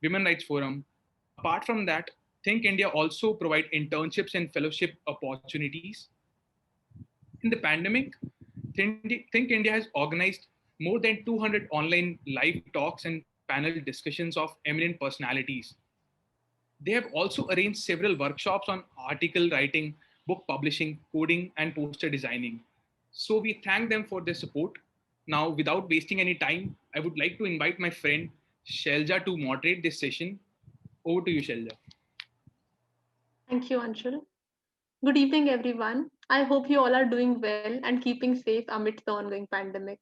Women Rights Forum. Apart from that, Think India also provide internships and fellowship opportunities. In the pandemic, Think India has organized more than 200 online live talks and panel discussions of eminent personalities. They have also arranged several workshops on article writing, book publishing, coding, and poster designing. So we thank them for their support. Now, without wasting any time, I would like to invite my friend Shelja to moderate this session. Over to you, Shelja. Thank you, Anshul. Good evening, everyone. I hope you all are doing well and keeping safe amidst the ongoing pandemic.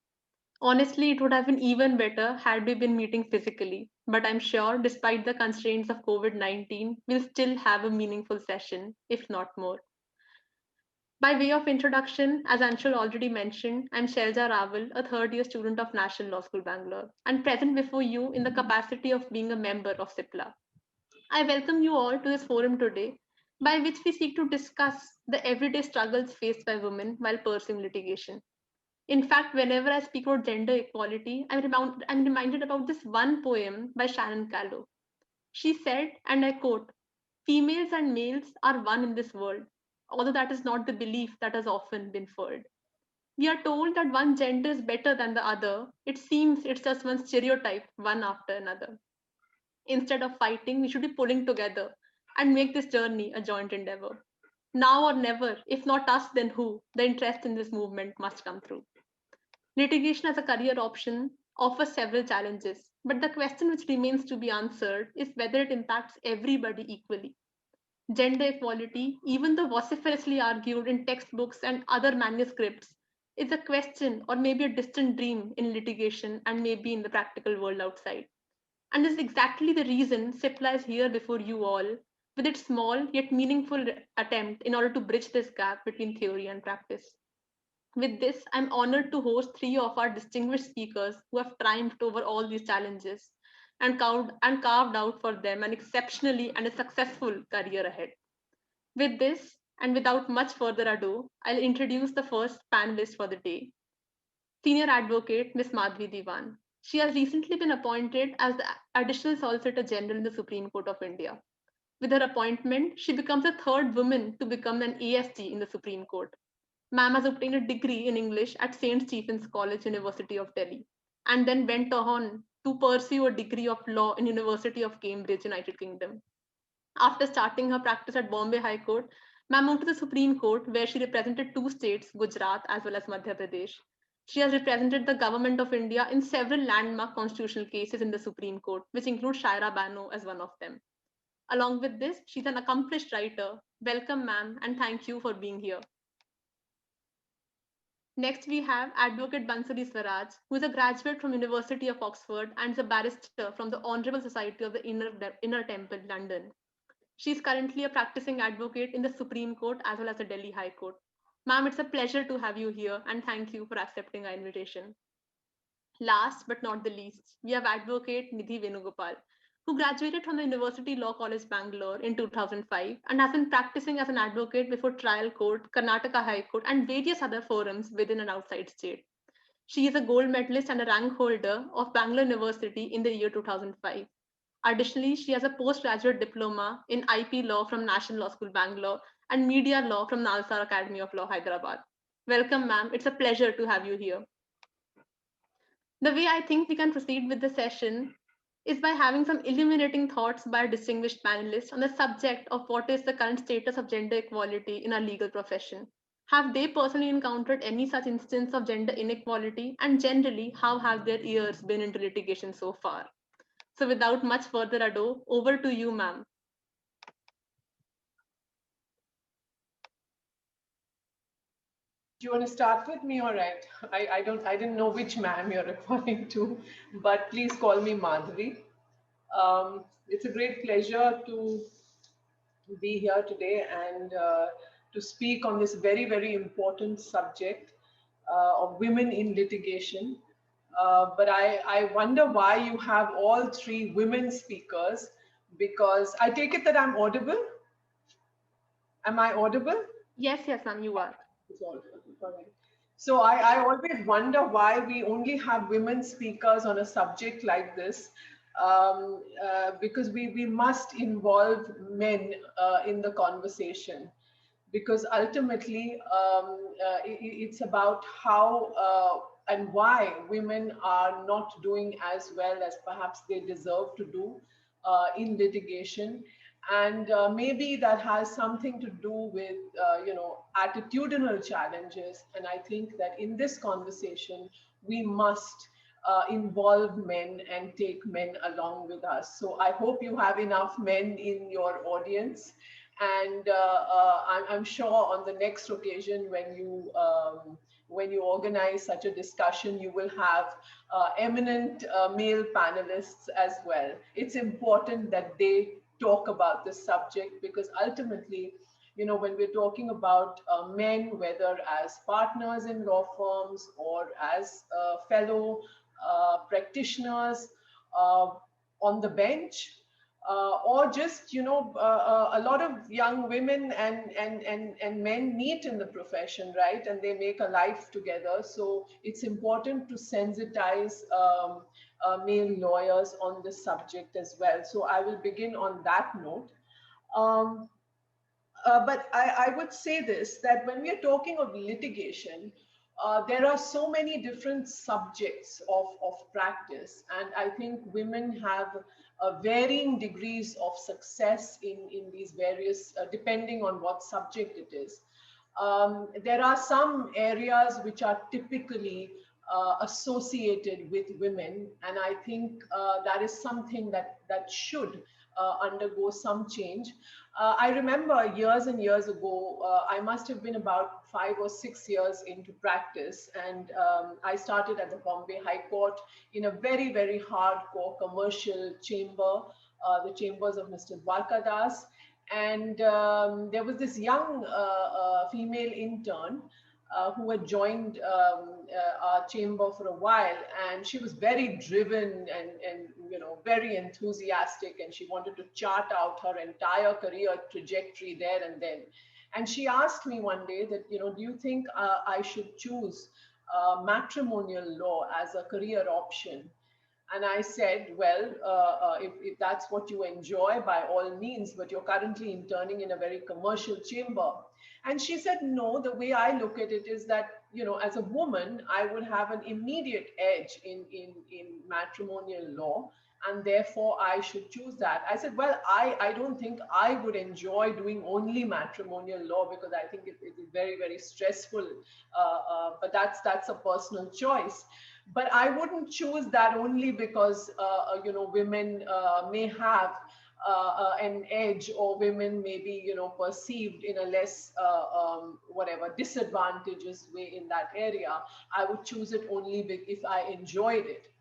Honestly, it would have been even better had we been meeting physically, but I'm sure, despite the constraints of COVID 19, we'll still have a meaningful session, if not more. By way of introduction, as Anshul already mentioned, I'm Shelja Raval, a third year student of National Law School, Bangalore, and present before you in the capacity of being a member of CIPLA. I welcome you all to this forum today, by which we seek to discuss the everyday struggles faced by women while pursuing litigation. In fact, whenever I speak about gender equality, I'm reminded about this one poem by Shannon Callow. She said, and I quote, "Females and males are one in this world, although that is not the belief that has often been furred. We are told that one gender is better than the other. It seems it's just one stereotype, one after another. Instead of fighting, we should be pulling together and make this journey a joint endeavor. Now or never, if not us, then who? The interest in this movement must come through. Litigation as a career option offers several challenges, but the question which remains to be answered is whether it impacts everybody equally. Gender equality, even though vociferously argued in textbooks and other manuscripts, is a question or maybe a distant dream in litigation and maybe in the practical world outside. And this is exactly the reason CIPLA is here before you all, with its small yet meaningful attempt in order to bridge this gap between theory and practice. With this, I'm honored to host three of our distinguished speakers who have triumphed over all these challenges and carved out for them an exceptionally and a successful career ahead. With this, and without much further ado, I'll introduce the first panelist for the day, Senior Advocate Ms. Madhvi Diwan. She has recently been appointed as the Additional Solicitor General in the Supreme Court of India. With her appointment, she becomes the third woman to become an ASG in the Supreme Court. Ma'am has obtained a degree in English at St. Stephen's College, University of Delhi, and then went on to pursue a degree of law in University of Cambridge, United Kingdom. After starting her practice at Bombay High Court, Ma'am moved to the Supreme Court, where she represented two states, Gujarat as well as Madhya Pradesh. She has represented the government of India in several landmark constitutional cases in the Supreme Court, which include Shaira Bano as one of them. Along with this, she's an accomplished writer. Welcome, ma'am, and thank you for being here. Next, we have Advocate Bansuri Swaraj, who is a graduate from University of Oxford and is a barrister from the Honourable Society of the Inner Temple, London. She is currently a practicing advocate in the Supreme Court as well as the Delhi High Court. Ma'am, it's a pleasure to have you here and thank you for accepting our invitation. Last but not the least, we have Advocate Nidhi Venugopal, who graduated from the University Law College Bangalore in 2005 and has been practicing as an advocate before trial court, Karnataka High Court, and various other forums within and outside state. She is a gold medalist and a rank holder of Bangalore University in the year 2005. Additionally, she has a postgraduate diploma in IP law from National Law School, Bangalore, and media law from Nalsar Academy of Law, Hyderabad. Welcome, ma'am. It's a pleasure to have you here. The way I think we can proceed with the session is by having some illuminating thoughts by our distinguished panelists on the subject of what is the current status of gender equality in our legal profession. Have they personally encountered any such instance of gender inequality? And generally, how have their ears been into litigation so far? So, without much further ado, over to you, ma'am. Do you want to start with me? All right. I didn't know which ma'am you're referring to, but please call me Madhvi. It's a great pleasure to be here today and to speak on this very, very important subject of women in litigation. But I wonder why you have all three women speakers, because I take it that I'm audible. Am I audible? Yes, yes, ma'am, you are. It's all right. So I always wonder why we only have women speakers on a subject like this. because we must involve men in the conversation, because ultimately it's about how and why women are not doing as well as perhaps they deserve to do in litigation. And maybe that has something to do with attitudinal challenges. And I think that in this conversation we must involve men and take men along with us. So I hope you have enough men in your audience. And I'm sure on the next occasion when you organize such a discussion, you will have eminent male panelists as well. It's important that they talk about this subject, because ultimately, when we're talking about men, whether as partners in law firms or as fellow practitioners uh, on the bench, or just a lot of young women and men meet in the profession, right, and they make a life together. So it's important to sensitize male lawyers on this subject as well. So I will begin on that note. um, but I would say this, that when we are talking of litigation, there are so many different subjects of practice. And I think women have varying degrees of success in these various, depending on what subject it is. There are some areas which are typically associated with women, and I think that is something that should undergo some change. I remember years and years ago, I must have been about 5 or 6 years into practice, and I started at the Bombay High Court in a very, very hardcore commercial chamber, the chambers of Mr. Dwarkadas. And there was this young female intern who had joined our chamber for a while, and she was very driven and very enthusiastic, and she wanted to chart out her entire career trajectory there and then. And she asked me one day that, do you think I should choose matrimonial law as a career option? And I said, well, if that's what you enjoy, by all means, but you're currently interning in a very commercial chamber. And she said, no, the way I look at it is that, as a woman, I would have an immediate edge in matrimonial law, and therefore I should choose that. I said, well, I don't think I would enjoy doing only matrimonial law, because I think it is very, very stressful, but that's a personal choice. But I wouldn't choose that only because women may have an edge, or women may be perceived in a less whatever disadvantageous way in that area. I would choose it only if I enjoyed it.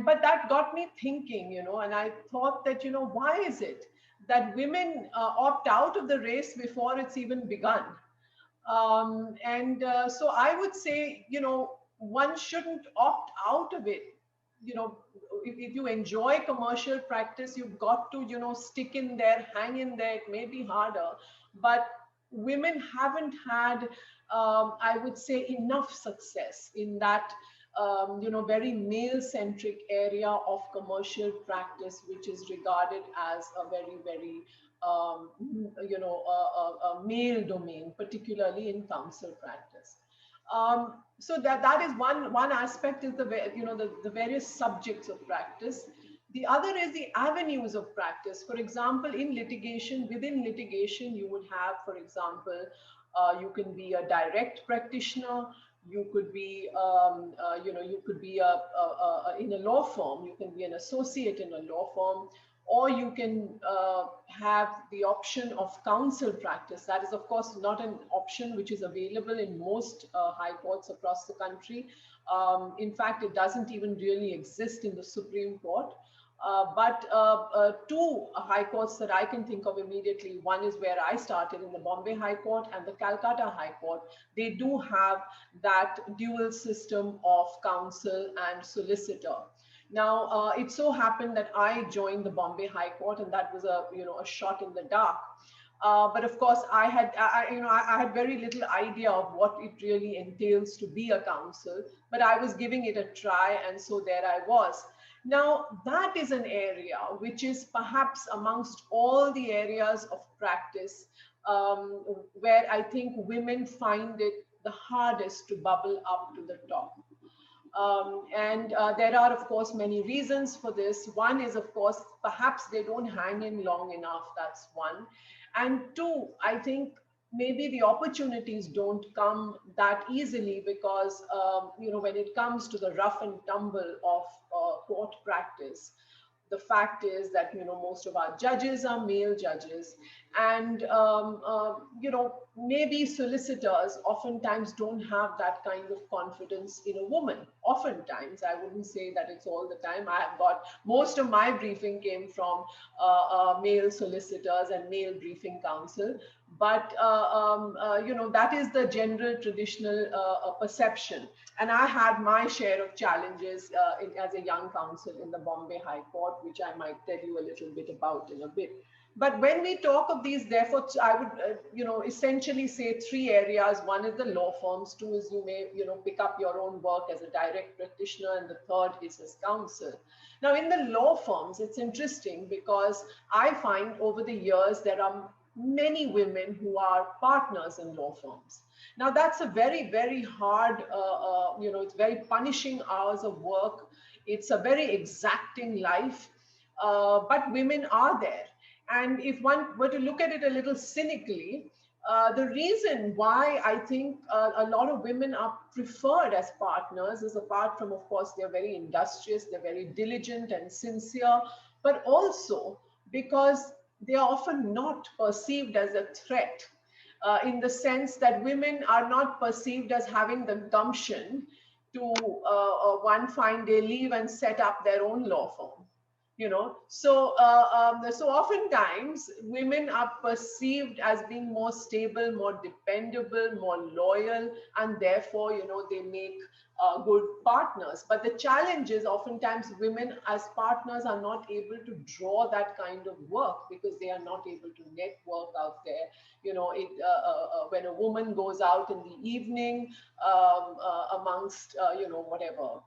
But that got me thinking, and I thought that, why is it that women opt out of the race before it's even begun? So I would say, one shouldn't opt out of it. If you enjoy commercial practice, you've got to, stick in there, hang in there. It may be harder, but women haven't had, I would say, enough success in that, very male-centric area of commercial practice, which is regarded as a very, very a male domain, particularly in counsel practice. So that is one aspect, is the various subjects of practice. The other is the avenues of practice. For example, in litigation, within litigation, you would have, for example, you can be a direct practitioner. You could be, you could be in a law firm. You can be an associate in a law firm, or you can have the option of counsel practice. That is, of course, not an option which is available in most high courts across the country. In fact, it doesn't even really exist in the Supreme Court. But two high courts that I can think of immediately, one is where I started, in the Bombay High Court and the Calcutta High Court. They do have that dual system of counsel and solicitor. Now, it so happened that I joined the Bombay High Court, and that was a shot in the dark. But of course, I had very little idea of what it really entails to be a counsel, but I was giving it a try, and so there I was. Now, that is an area which is perhaps amongst all the areas of practice where I think women find it the hardest to bubble up to the top. And there are, of course, many reasons for this. One is, of course, perhaps they don't hang in long enough. That's one. And two, I think maybe the opportunities don't come that easily because, when it comes to the rough and tumble of court practice, the fact is that most of our judges are male judges, and maybe solicitors oftentimes don't have that kind of confidence in a woman. Oftentimes, I wouldn't say that it's all the time. I have got most of my briefing came from male solicitors and male briefing counsel, but that is the general traditional perception. And I had my share of challenges as a young counsel in the Bombay High Court, which I might tell you a little bit about in a bit. But when we talk of these, therefore, I would, essentially say three areas. One is the law firms. Two is you may, pick up your own work as a direct practitioner. And the third is as counsel. Now, in the law firms, it's interesting because I find over the years there are many women who are partners in law firms. Now, that's a very, very hard, it's very punishing hours of work. It's a very exacting life, but women are there. And if one were to look at it a little cynically, the reason why I think a lot of women are preferred as partners is, apart from, of course, they're very industrious, they're very diligent and sincere, but also because they are often not perceived as a threat, in the sense that women are not perceived as having the gumption to one fine day leave and set up their own law firm. So oftentimes women are perceived as being more stable, more dependable, more loyal, and therefore they make good partners. But the challenge is oftentimes women as partners are not able to draw that kind of work because they are not able to network out there. When a woman goes out in the evening amongst whatever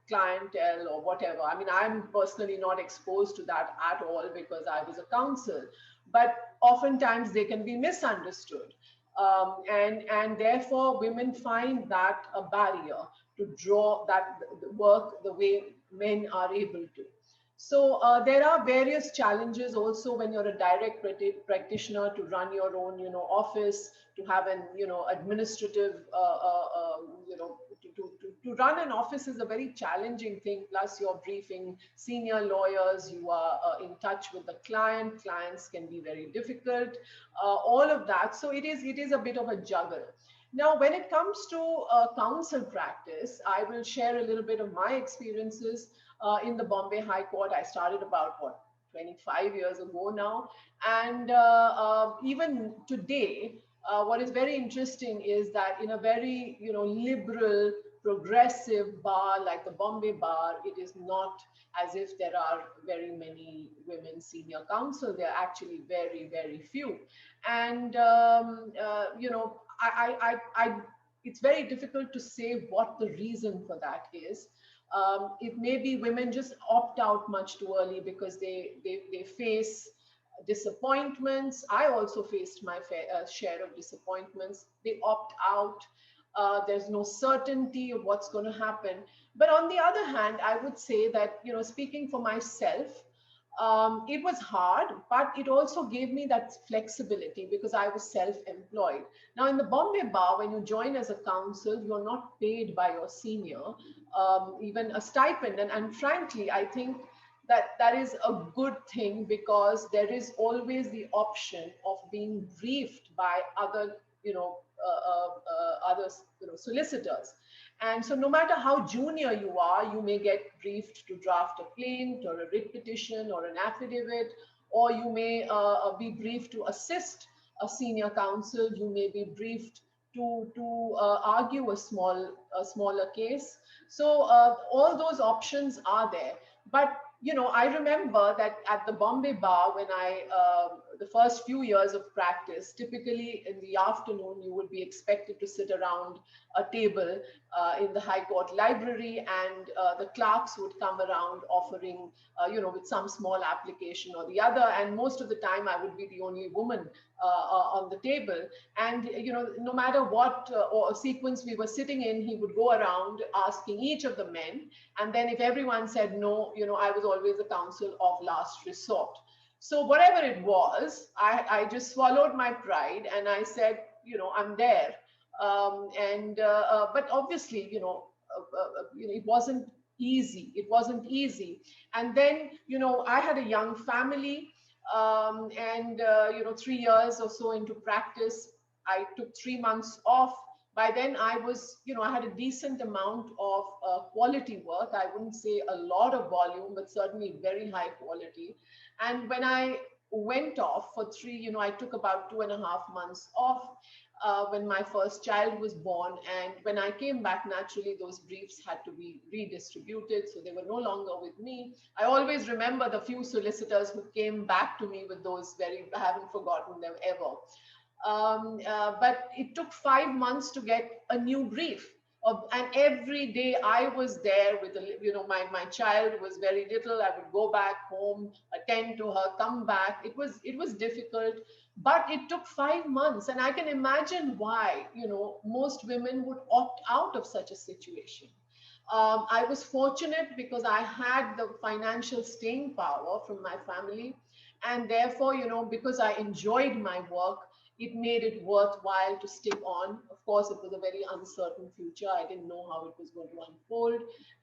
clientele or whatever. I mean, I'm personally not exposed to that at all because I was a counsel, but oftentimes they can be misunderstood. And therefore women find that a barrier to draw that work the way men are able to. So there are various challenges also when you're a direct practitioner to run your own, office, to have an, administrative, to run an office is a very challenging thing. Plus you're briefing senior lawyers, you are in touch with the clients can be very difficult, all of that. So it is a bit of a juggle. Now, when it comes to counsel practice, I will share a little bit of my experiences in the Bombay High Court. I started about 25 years ago now, and even today, what is very interesting is that in a very liberal, progressive bar like the Bombay Bar, it is not as if there are very many women senior counsel. There are actually very, very few, and it's very difficult to say what the reason for that is. It may be women just opt out much too early because they face disappointments. I also faced my fair share of disappointments. They opt out. There's no certainty of what's going to happen. But on the other hand, I would say that, speaking for myself, it was hard, but it also gave me that flexibility because I was self-employed. Now, in the Bombay Bar, when you join as a counsel, you're not paid by your senior, even a stipend. And frankly, I think that is a good thing because there is always the option of being briefed by other, solicitors. And so no matter how junior you are, you may get briefed to draft a plaint or a writ petition or an affidavit, or you may be briefed to assist a senior counsel. You may be briefed to argue a smaller case. So all those options are there. But I remember that at the Bombay Bar, when I the first few years of practice, typically in the afternoon, you would be expected to sit around a table in the High Court library, and the clerks would come around offering, with some small application or the other. And most of the time, I would be the only woman on the table. And, no matter what or sequence we were sitting in, he would go around asking each of the men. And then if everyone said no, I was always the counsel of last resort. So whatever it was, I just swallowed my pride and I said, I'm there. But obviously, it wasn't easy. It wasn't easy. And then, I had a young family, and 3 years or so into practice, I took 3 months off. By then I was, I had a decent amount of quality work. I wouldn't say a lot of volume, but certainly very high quality. And when I went off for I took about 2.5 months off when my first child was born. And when I came back, naturally, those briefs had to be redistributed. So they were no longer with me. I always remember the few solicitors who came back to me with those I haven't forgotten them ever. But it took 5 months to get a new brief. And every day I was there with, my child was very little. I would go back home, attend to her, come back. It was difficult, but it took 5 months. And I can imagine why, most women would opt out of such a situation. I was fortunate because I had the financial staying power from my family. And therefore, because I enjoyed my work, it made it worthwhile to stick on. Of course, it was a very uncertain future. I didn't know how it was going to unfold.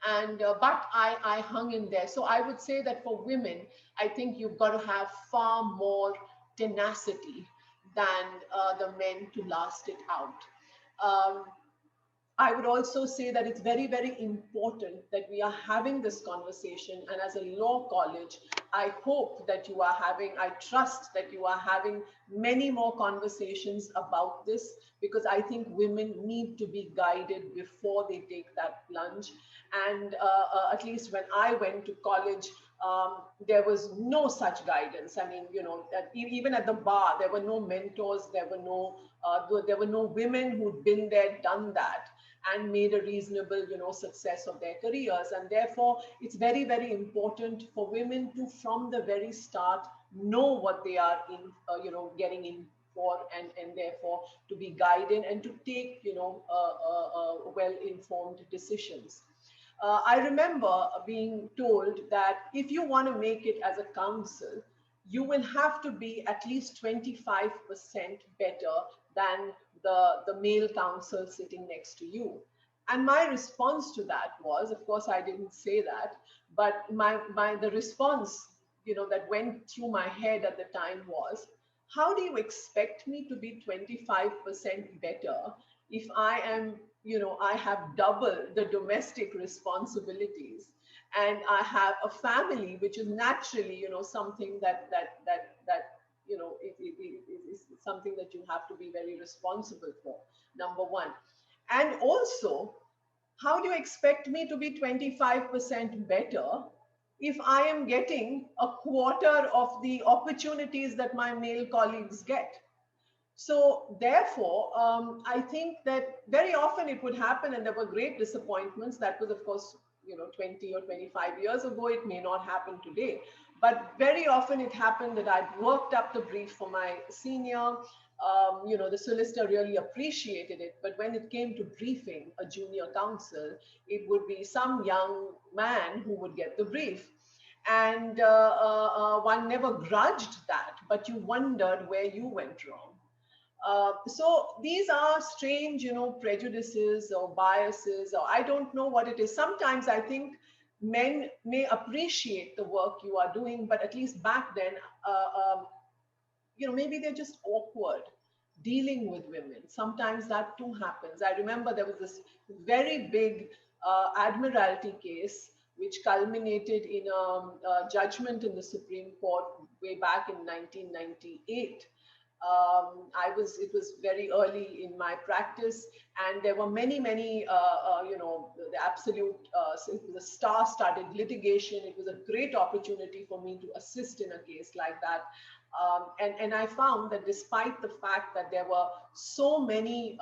And but I hung in there. So I would say that for women, I think you've got to have far more tenacity than the men to last it out. I would also say that it's very, very important that we are having this conversation. And as a law college, I hope that you are having, I trust that you are having many more conversations about this, because I think women need to be guided before they take that plunge. And at least when I went to college, there was no such guidance. I mean, even at the bar, there were no mentors, there were no women who'd been there, done that, and made a reasonable, success of their careers. And therefore, it's very, very important for women to, from the very start, know what they are in, getting in for, and therefore to be guided and to take, well-informed decisions. I remember being told that if you want to make it as a counsel, you will have to be at least 25% better than the male counsel sitting next to you. And my response to that was, of course, I didn't say that, but the response, that went through my head at the time was, how do you expect me to be 25% better if I am, I have double the domestic responsibilities, and I have a family, which is naturally, something that it is something that you have to be very responsible for, number one. And also, how do you expect me to be 25% better if I am getting a quarter of the opportunities that my male colleagues get? So therefore, I think that very often it would happen, and there were great disappointments. That was, of course, 20 or 25 years ago. It may not happen today. But very often it happened that I'd worked up the brief for my senior. The solicitor really appreciated it. But when it came to briefing a junior counsel, it would be some young man who would get the brief. And one never grudged that, but you wondered where you went wrong. So these are strange, prejudices or biases, or I don't know what it is. Sometimes I think men may appreciate the work you are doing, but at least back then, maybe they're just awkward dealing with women. Sometimes that too happens. I remember there was this very big admiralty case which culminated in a judgment in the Supreme Court way back in 1998. It was very early in my practice, and there were many, the absolute, the star-studded litigation. It was a great opportunity for me to assist in a case like that. And I found that despite the fact that there were so many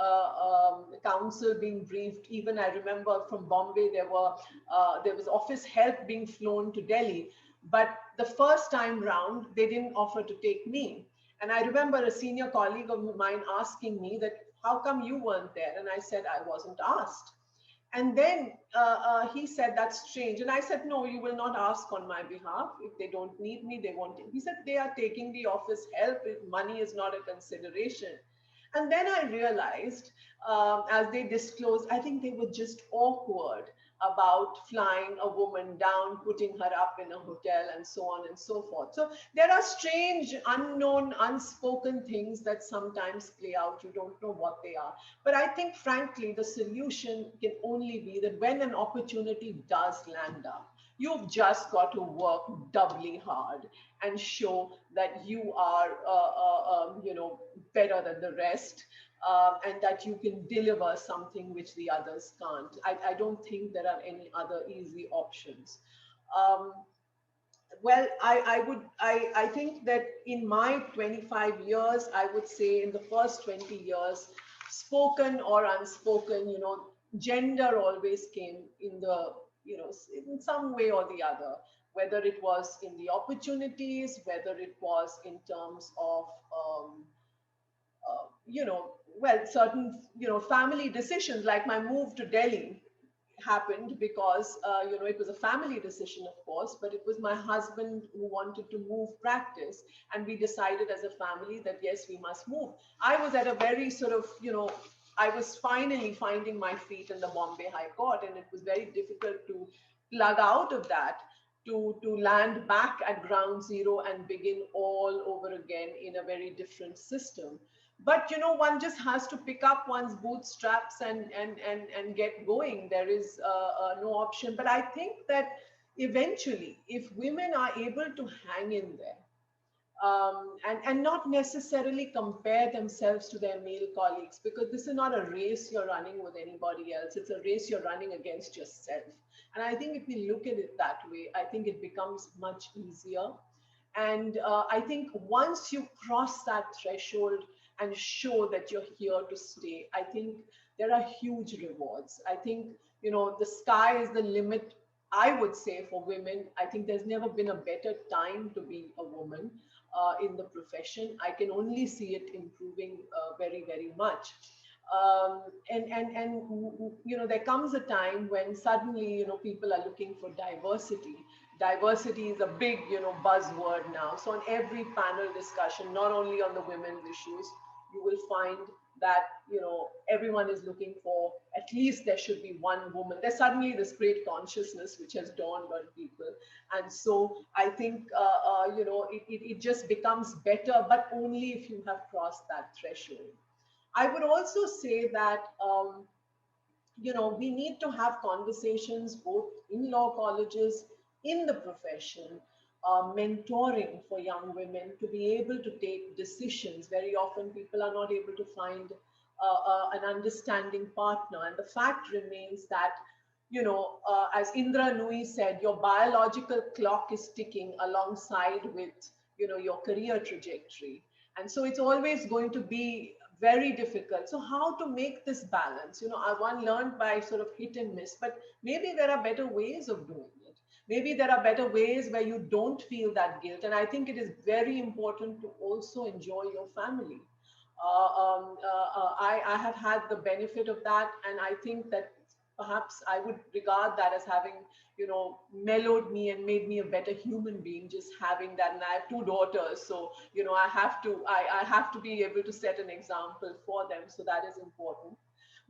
council being briefed, even I remember from Bombay, there was office help being flown to Delhi. But the first time round, they didn't offer to take me. And I remember a senior colleague of mine asking me that, how come you weren't there? And I said, I wasn't asked. And then he said, that's strange. And I said, no, you will not ask on my behalf. If they don't need me, they won't. He said, they are taking the office help. Money is not a consideration. And then I realized, as they disclosed, I think they were just awkward about flying a woman down, putting her up in a hotel, and so on and so forth. So there are strange, unknown, unspoken things that sometimes play out. You don't know what they are. But I think, frankly, the solution can only be that when an opportunity does land up, you've just got to work doubly hard and show that you are, better than the rest, and that you can deliver something which the others can't. I don't think there are any other easy options. Um, well, I think that in my 25 years, I would say in the first 20 years, spoken or unspoken, gender always came in the, in some way or the other, whether it was in the opportunities, whether it was in terms of, certain, family decisions, like my move to Delhi happened because it was a family decision, of course, but it was my husband who wanted to move practice, and we decided as a family that yes, we must move. I was at a very sort of, I was finally finding my feet in the Bombay High Court, and it was very difficult to plug out of that, to land back at ground zero and begin all over again in a very different system. But one just has to pick up one's bootstraps and get going. There is no option. But I think that eventually, if women are able to hang in there, and not necessarily compare themselves to their male colleagues, because this is not a race you're running with anybody else. It's a race you're running against yourself. And I think if we look at it that way, I think it becomes much easier. And I think once you cross that threshold and show that you're here to stay, I think there are huge rewards. I think, the sky is the limit, I would say, for women. I think there's never been a better time to be a woman in the profession. I can only see it improving very, very much. And there comes a time when suddenly, people are looking for diversity. Diversity is a big, buzzword now. So on every panel discussion, not only on the women's issues, you will find that, everyone is looking for, at least there should be one woman. There's suddenly this great consciousness which has dawned on people. And so I think, it just becomes better, but only if you have crossed that threshold. I would also say that, we need to have conversations both in law colleges, in the profession, mentoring for young women to be able to take decisions. Very often people are not able to find an understanding partner. And the fact remains that, as Indra Nui said, your biological clock is ticking alongside with, your career trajectory. And so it's always going to be very difficult. So how to make this balance? One learned by sort of hit and miss, but maybe there are better ways of doing it. Maybe there are better ways where you don't feel that guilt. And I think it is very important to also enjoy your family. I have had the benefit of that, and I think that perhaps I would regard that as having, mellowed me and made me a better human being, just having that. And I have two daughters, so I have to be able to set an example for them. So that is important.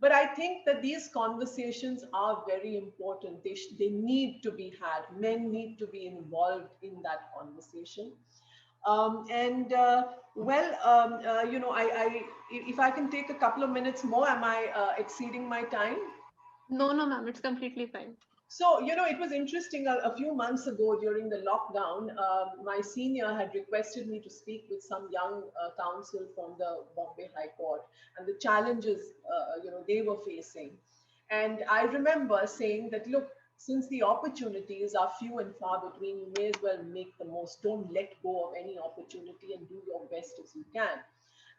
But I think that these conversations are very important. They need to be had. Men need to be involved in that conversation. If I can take a couple of minutes more, am I exceeding my time? No, no, ma'am, it's completely fine. So, it was interesting. A few months ago during the lockdown, my senior had requested me to speak with some young counsel from the Bombay High Court and the challenges, they were facing. And I remember saying that, look, Since the opportunities are few and far between, you may as well make the most. Don't let go of any opportunity and do your best as you can.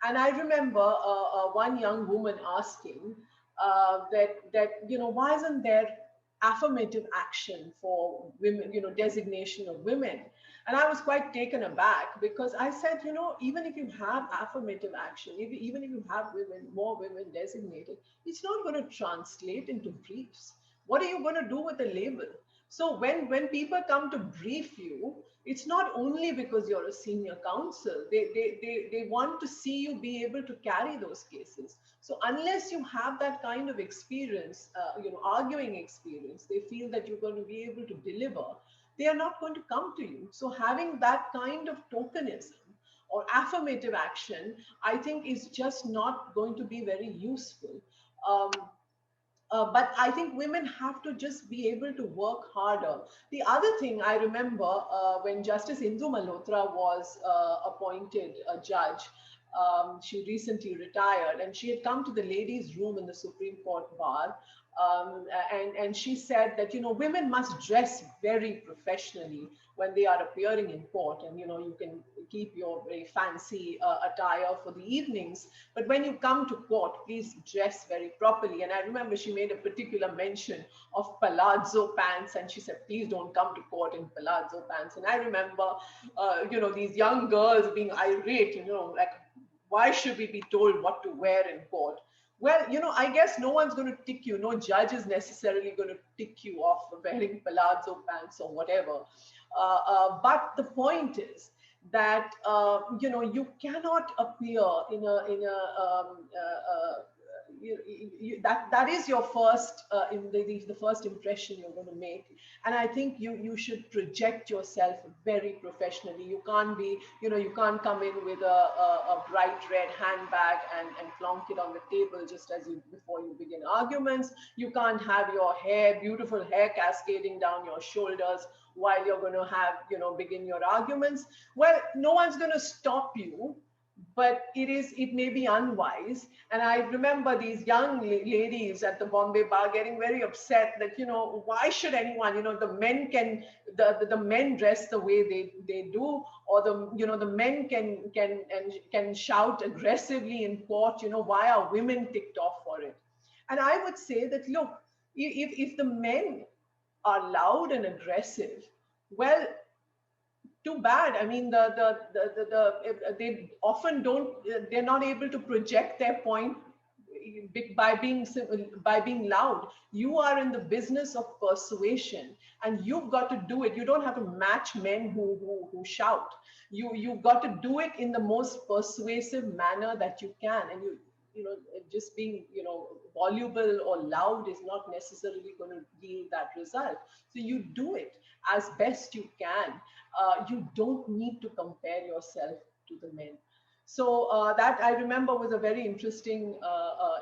And I remember one young woman asking why isn't there affirmative action for women, designation of women? And I was quite taken aback because I said, even if you have affirmative action, even if you have more women designated, it's not going to translate into briefs. What are you going to do with a label? So when people come to brief you, it's not only because you're a senior counsel. They want to see you be able to carry those cases. So unless you have that kind of experience, arguing experience, they feel that you're going to be able to deliver. They are not going to come to you. So having that kind of tokenism or affirmative action, I think is just not going to be very useful. Um, but I think women have to just be able to work harder. The other thing I remember when Justice Indu Malhotra was appointed a judge, she recently retired, and she had come to the ladies' room in the Supreme Court bar. And she said that, women must dress very professionally when they are appearing in court. And, you can keep your very fancy attire for the evenings. But when you come to court, please dress very properly. And I remember she made a particular mention of palazzo pants. And she said, please don't come to court in palazzo pants. And I remember, these young girls being irate, like, why should we be told what to wear in court? Well, I guess no one's going to tick you. No judge is necessarily going to tick you off for wearing palazzo pants or whatever. But the point is that you cannot appear in that is your first the first impression you're going to make. And I think you should project yourself very professionally. You can't be, you can't come in with a bright red handbag and plonk it on the table just as before you begin arguments. You can't have your beautiful hair cascading down your shoulders while you're going to begin your arguments. Well, no one's going to stop you, but it may be unwise. And I remember these young ladies at the Bombay bar getting very upset that, why should anyone, the men the men dress the way they do, or the men can shout aggressively in court, why are women ticked off for it? And I would say that, look, if the men are loud and aggressive, well, too bad. I mean, they often don't. They're not able to project their point by being loud. You are in the business of persuasion, and you've got to do it. You don't have to match men who shout. You've got to do it in the most persuasive manner that you can, and just being voluble or loud is not necessarily going to yield that result. So you do it as best you can. You don't need to compare yourself to the men. So that I remember was a very interesting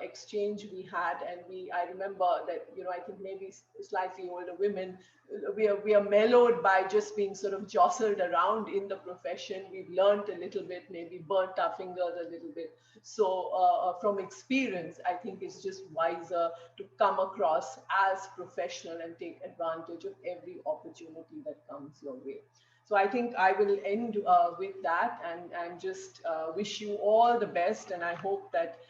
exchange we had, and I remember that I think maybe slightly older women, we are mellowed by just being sort of jostled around in the profession. We've learned a little bit, maybe burnt our fingers a little bit. So from experience, I think it's just wiser to come across as professional and take advantage of every opportunity that comes your way. So I think I will end with that and just wish you all the best. And I hope that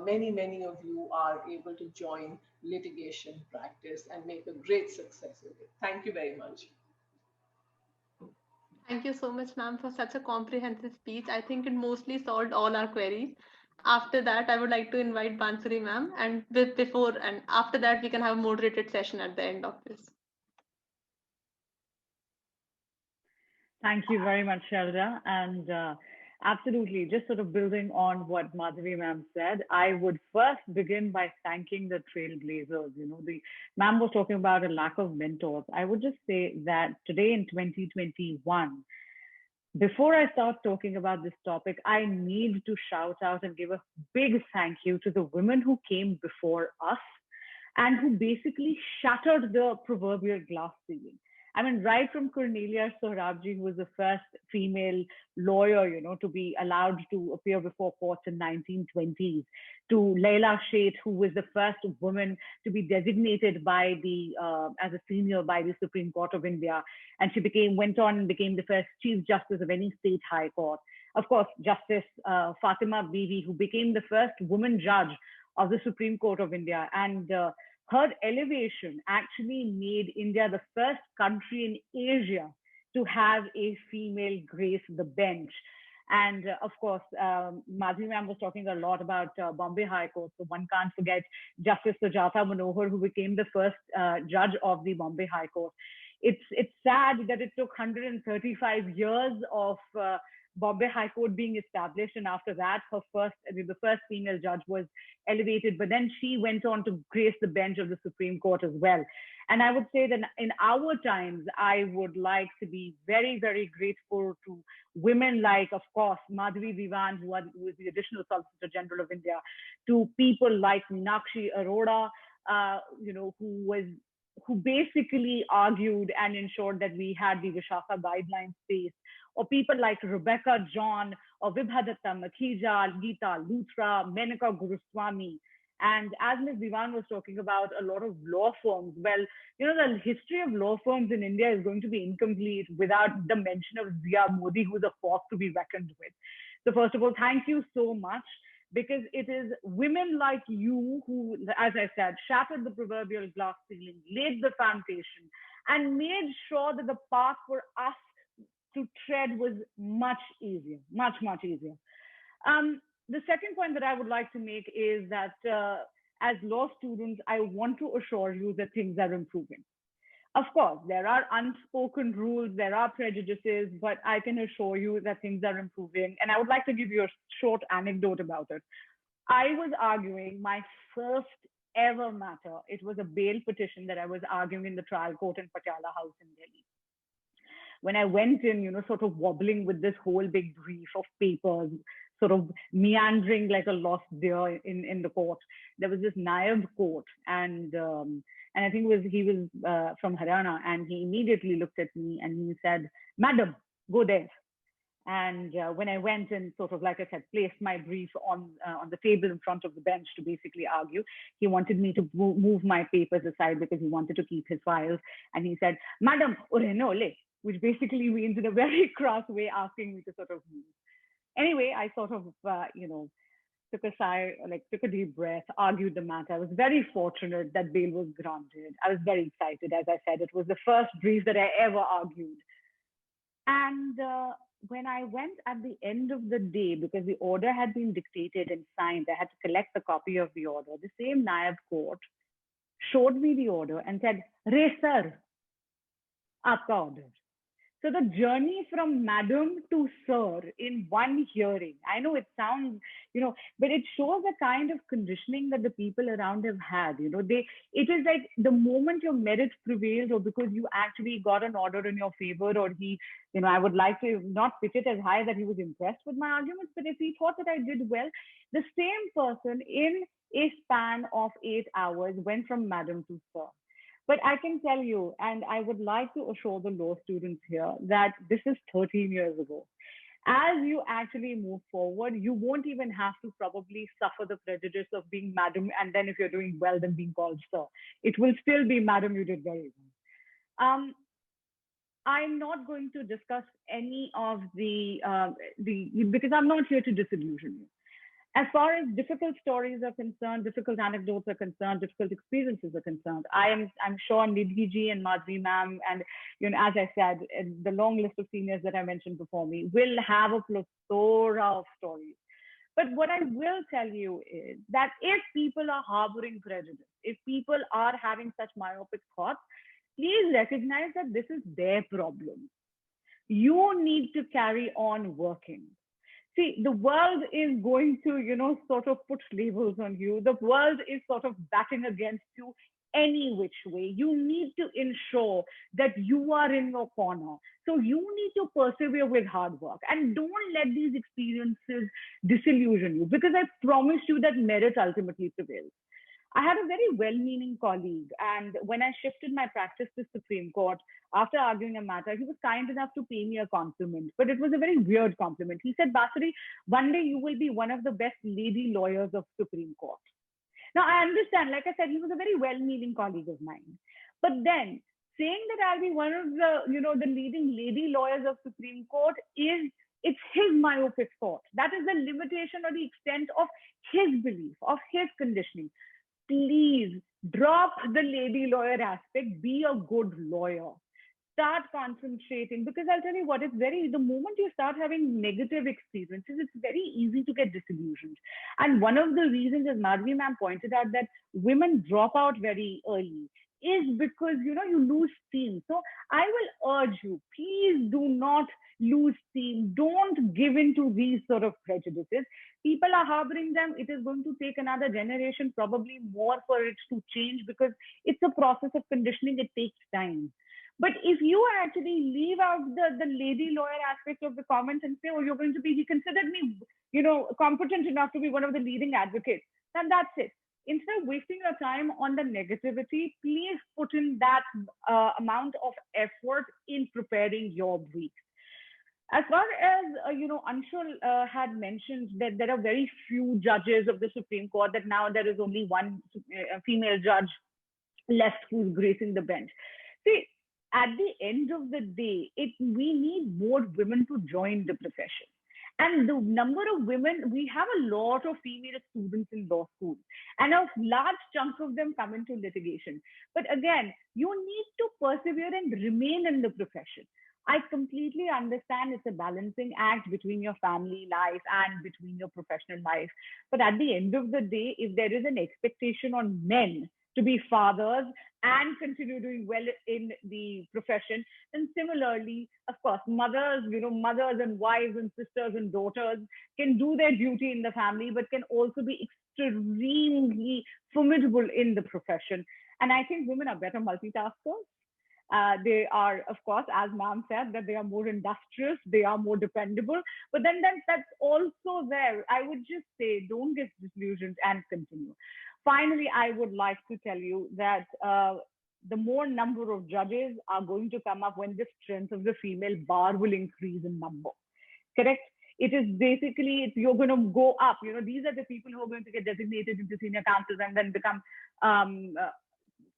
many of you are able to join litigation practice and make a great success of it. Thank you very much. Thank you so much, ma'am, for such a comprehensive speech. I think it mostly solved all our queries. After that, I would like to invite Bansuri ma'am, and before and after that, we can have a moderated session at the end of this. Thank you very much, Shelda. And absolutely, just sort of building on what Madhavi ma'am said, I would first begin by thanking the trailblazers. The ma'am was talking about a lack of mentors. I would just say that today in 2021, before I start talking about this topic, I need to shout out and give a big thank you to the women who came before us and who basically shattered the proverbial glass ceiling. I mean, right from Cornelia Sohrabji, who was the first female lawyer, to be allowed to appear before courts in 1920s, to Leila Sheth, who was the first woman to be designated by the as a senior by the Supreme Court of India, and she went on and became the first Chief Justice of any state high court. Of course, Justice Fatima Bibi, who became the first woman judge of the Supreme Court of India, and her elevation actually made India the first country in Asia to have a female grace the bench. And of course, Madhuri ma'am was talking a lot about Bombay High Court. So one can't forget Justice Sujata Manohar, who became the first judge of the Bombay High Court. It's sad that it took 135 years of Bombay High Court being established, and after that, the first female judge was elevated. But then she went on to grace the bench of the Supreme Court as well. And I would say that in our times, I would like to be very, very grateful to women like, of course, Madhavi Diwan, who is the additional Solicitor General of India, to people like Meenakshi Arora, who basically argued and ensured that we had the Vishaka guidelines space, or people like Rebecca John, or Vibhadatta Makhija, Geeta Luthra, Menaka Guruswamy. And as Ms. Diwan was talking about a lot of law firms, well, the history of law firms in India is going to be incomplete without the mention of Zia Modi, who's a force to be reckoned with. So first of all, thank you so much, because it is women like you who, as I said, shattered the proverbial glass ceiling, laid the foundation, and made sure that the path for us to tread was much easier, much, much easier. The second point that I would like to make is that as law students, I want to assure you that things are improving. Of course, there are unspoken rules, there are prejudices, but I can assure you that things are improving. And I would like to give you a short anecdote about it. I was arguing my first ever matter. It was a bail petition that I was arguing in the trial court in Patiala House in Delhi. When I went in, sort of wobbling with this whole big brief of papers, sort of meandering like a lost deer in the court, there was this Nayab court, and I think he was from Haryana, and he immediately looked at me and he said, "Madam, go there." And when I went and sort of, like I said, placed my brief on the table in front of the bench to basically argue, he wanted me to move my papers aside because he wanted to keep his files. And he said, "Madam, ore no le," which basically means in a very cross way asking me to sort of move. Anyway, I sort of, took a sigh, took a deep breath, argued the matter. I was very fortunate that bail was granted. I was very excited. As I said, it was the first brief that I ever argued. And when I went at the end of the day, because the order had been dictated and signed, I had to collect the copy of the order. The same Nayab court showed me the order and said, "Re sir, aapka order." So the journey from madam to sir in one hearing, I know it sounds, but it shows the kind of conditioning that the people around have had. It is like the moment your merit prevails, or because you actually got an order in your favor, or he, I would like to not pitch it as high that he was impressed with my arguments, but if he thought that I did well, the same person in a span of 8 hours went from madam to sir. But I can tell you, and I would like to assure the law students here, that this is 13 years ago. As you actually move forward, you won't even have to probably suffer the prejudice of being madam, and then if you're doing well, then being called sir. It will still be madam, you did very well. I'm not going to discuss any of because I'm not here to disillusion you. As far as difficult stories are concerned, difficult anecdotes are concerned, difficult experiences are concerned, I'm sure Nidhi ji and Madhuri ma'am, and as I said, the long list of seniors that I mentioned before me will have a plethora of stories. But what I will tell you is that if people are harboring prejudice, if people are having such myopic thoughts, please recognize that this is their problem. You need to carry on working. See, the world is going to, sort of put labels on you. The world is sort of batting against you any which way. You need to ensure that you are in your corner. So you need to persevere with hard work, and don't let these experiences disillusion you, because I promise you that merit ultimately prevails. I had a very well-meaning colleague, and when I shifted my practice to Supreme Court after arguing a matter, he was kind enough to pay me a compliment. But it was a very weird compliment. He said, Basari, one day you will be one of the best lady lawyers of Supreme Court. Now, I understand, like I said, he was a very well-meaning colleague of mine. But then saying that I'll be one of the leading lady lawyers of Supreme Court it's his myopic thought. That is the limitation or the extent of his belief, of his conditioning. Please drop the lady lawyer aspect, be a good lawyer. Start concentrating, because I'll tell you what, the moment you start having negative experiences, it's very easy to get disillusioned. And one of the reasons, as Madhvi ma'am pointed out, that women drop out very early is because, you lose steam. So I will urge you, please do not lose steam. Don't give in to these sort of prejudices. People are harboring them. It is going to take another generation, probably more, for it to change, because it's a process of conditioning. It takes time. But if you actually leave out the lady lawyer aspect of the comments and say, oh, he considered me, competent enough to be one of the leading advocates, then that's it. Instead of wasting your time on the negativity, please put in that amount of effort in preparing your brief. As far as, Anshul had mentioned that there are very few judges of the Supreme Court, that now there is only one female judge left who's gracing the bench. See, at the end of the day, we need more women to join the profession. And the number of women, we have a lot of female students in law school, and a large chunk of them come into litigation. But again, you need to persevere and remain in the profession. I completely understand it's a balancing act between your family life and between your professional life. But at the end of the day, if there is an expectation on men to be fathers and continue doing well in the profession, then similarly, of course, mothers and wives and sisters and daughters can do their duty in the family, but can also be extremely formidable in the profession. And I think women are better multitaskers. They are, of course, as ma'am said, that they are more industrious, they are more dependable. But then that's also there. I would just say, don't get disillusioned and continue. Finally, I would like to tell you that the more number of judges are going to come up when the strength of the female bar will increase in number. Correct? It is basically, you're going to go up. These are the people who are going to get designated into senior counsels and then become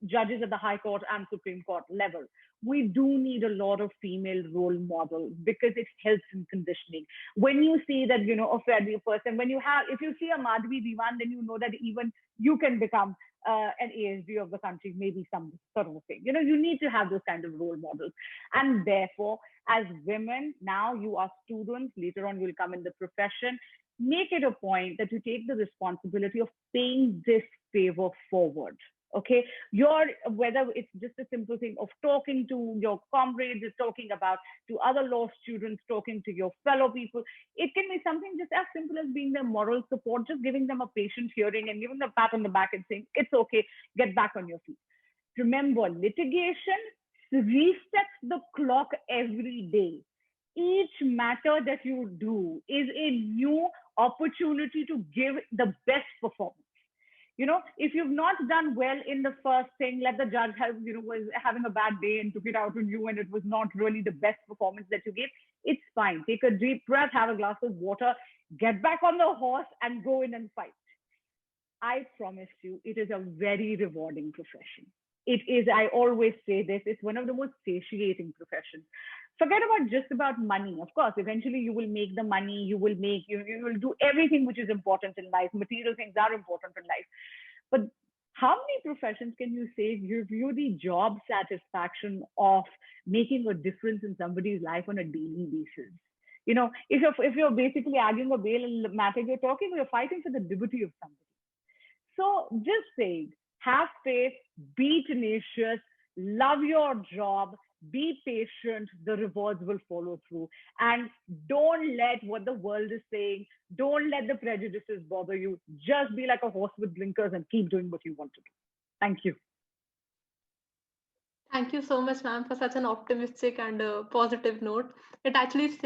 judges at the High Court and Supreme Court level. We do need a lot of female role models because it helps in conditioning. When you see that, a fairly person, if you see a Madhvi Diwan, then you know that even you can become an ASG of the country, maybe some sort of a thing. You need to have those kind of role models. And therefore, as women, now you are students, later on you'll come in the profession, make it a point that you take the responsibility of paying this favor forward. Okay, whether it's just a simple thing of talking to your comrades, talking to other law students, talking to your fellow people. It can be something just as simple as being their moral support, just giving them a patient hearing and giving them a pat on the back and saying, it's okay, get back on your feet. Remember, litigation resets the clock every day. Each matter that you do is a new opportunity to give the best performance. If you've not done well in the first thing, let the judge was having a bad day and took it out on you and it was not really the best performance that you gave, it's fine. Take a deep breath, have a glass of water, get back on the horse and go in and fight. I promise you, it is a very rewarding profession. It is, I always say this, it's one of the most satiating professions. Forget about money. Of course, eventually you will make the money, you will do everything which is important in life. Material things are important in life. But how many professions can you say give you the job satisfaction of making a difference in somebody's life on a daily basis? If you're basically arguing a bail matter, you're fighting for the liberty of somebody. So just saying, have faith, be tenacious, love your job, be patient, the rewards will follow through. And don't let what the world is saying, don't let the prejudices bother you. Just be like a horse with blinkers and keep doing what you want to do. Thank you. Thank you so much, ma'am, for such an optimistic and positive note. It actually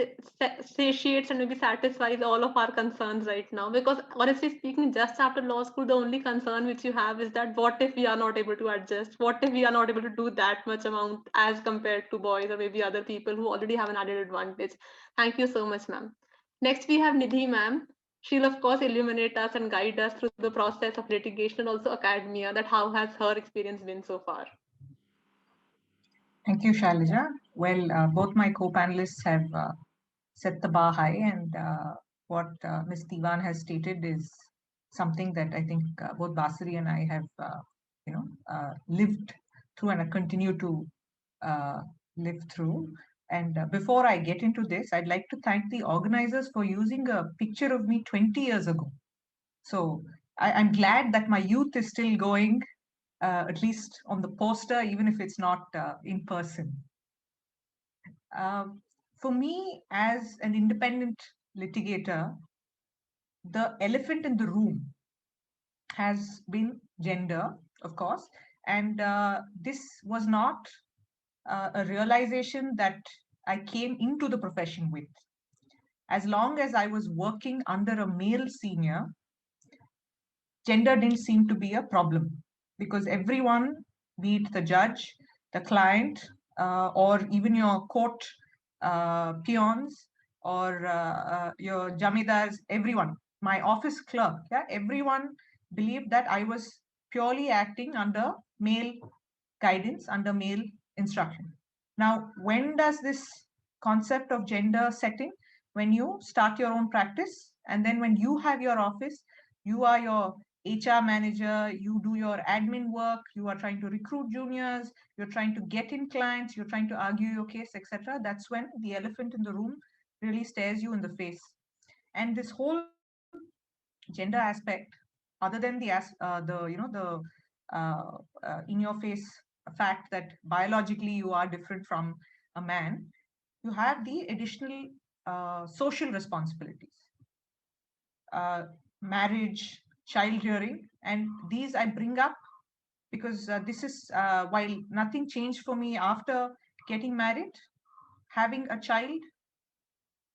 satiates and maybe satisfies all of our concerns right now. Because honestly speaking, just after law school, the only concern which you have is that what if we are not able to adjust? What if we are not able to do that much amount as compared to boys or maybe other people who already have an added advantage? Thank you so much, ma'am. Next, we have Nidhi, ma'am. She'll of course illuminate us and guide us through the process of litigation and also academia. That how has her experience been so far? Thank you, Shailaja. Well, both my co-panelists have set the bar high, and what Ms. Diwan has stated is something that I think both Basari and I have, lived through and continue to live through. And before I get into this, I'd like to thank the organizers for using a picture of me 20 years ago. So I'm glad that my youth is still going, at least on the poster, even if it's not in person. For me, as an independent litigator, the elephant in the room has been gender, of course, and this was not a realization that I came into the profession with. As long as I was working under a male senior, gender didn't seem to be a problem because everyone, be it the judge, the client, or even your court peons or your jamidars, everyone, my office clerk, yeah, everyone believed that I was purely acting under male guidance, under male instruction. Now, when does this concept of gender setting? When you start your own practice, and then when you have your office, you are your HR manager, you do your admin work, you are trying to recruit juniors, you're trying to get in clients, you're trying to argue your case, etc. That's when the elephant in the room really stares you in the face. And this whole gender aspect, other than in your face fact that biologically you are different from a man, you have the additional social responsibilities, marriage, child rearing, and these I bring up because this is while nothing changed for me after getting married, having a child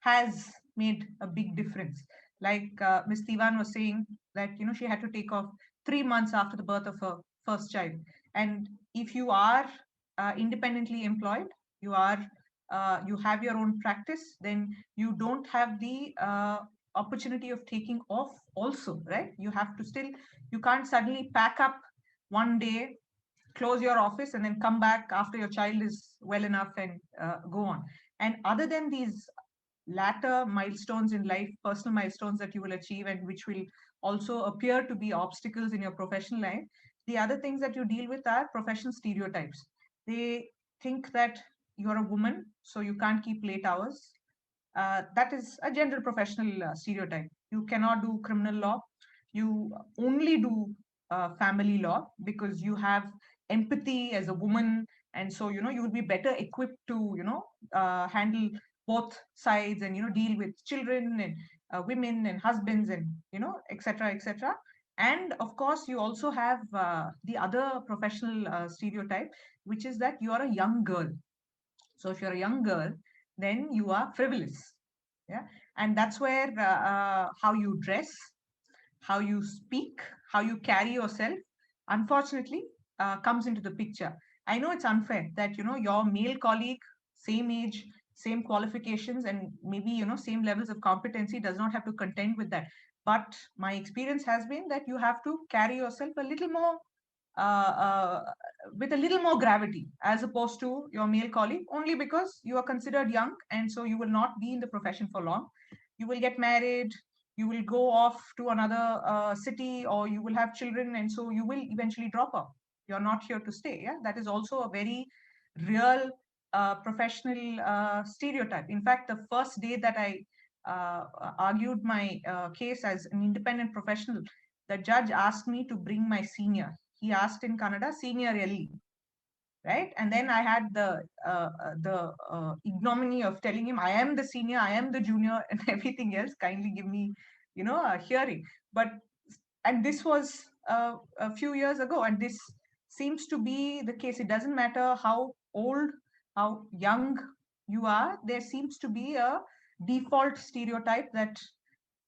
has made a big difference. Like Ms. Diwan was saying that she had to take off 3 months after the birth of her first child. And if you are independently employed, you have your own practice, then you don't have the opportunity of taking off also, right? You have to still, you can't suddenly pack up one day, close your office, and then come back after your child is well enough and go on. And other than these latter milestones in life, personal milestones that you will achieve and which will also appear to be obstacles in your professional life, the other things that you deal with are professional stereotypes. They think that you're a woman, so you can't keep late hours. That is a general professional stereotype. You cannot do criminal law. You only do family law because you have empathy as a woman, and so you will be better equipped to handle both sides and deal with children and women and husbands and etc etc. And of course you also have the other professional stereotype, which is that you are a young girl. So if you're a young girl, then you are frivolous. Yeah. And that's where how you dress, how you speak, how you carry yourself, unfortunately, comes into the picture. I know it's unfair that your male colleague, same age, same qualifications, and maybe same levels of competency, does not have to contend with that. But my experience has been that you have to carry yourself a little more with a little more gravity as opposed to your male colleague, only because you are considered young, and so you will not be in the profession for long. You will get married, you will go off to another city, or you will have children, and so you will eventually drop off. You're not here to stay. Yeah, that is also a very real professional stereotype. In fact, the first day that I argued my case as an independent professional, the judge asked me to bring my senior. He asked in Kannada, senior Elli, right? And then I had the ignominy of telling him, I am the senior, I am the junior, and everything else. Kindly give me, a hearing. And this was a few years ago, and this seems to be the case. It doesn't matter how old, how young you are, there seems to be a default stereotype that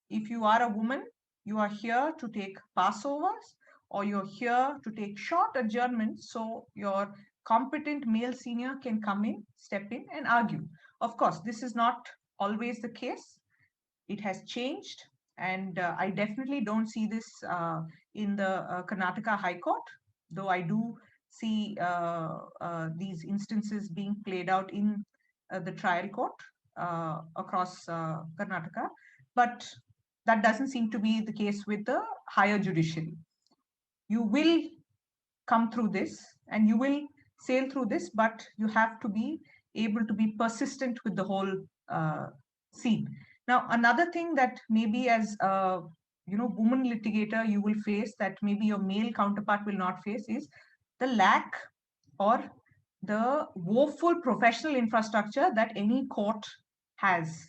if you are a woman, you are here to take Passovers, or you're here to take short adjournments so your competent male senior can come in, step in, and argue. Of course, this is not always the case. It has changed, and I definitely don't see this in the Karnataka High Court, though I do see these instances being played out in the trial court across Karnataka. But that doesn't seem to be the case with the higher judiciary. You will come through this and you will sail through this, but you have to be able to be persistent with the whole scene. Now, another thing that maybe as a woman litigator you will face that maybe your male counterpart will not face is the lack or the woeful professional infrastructure that any court has.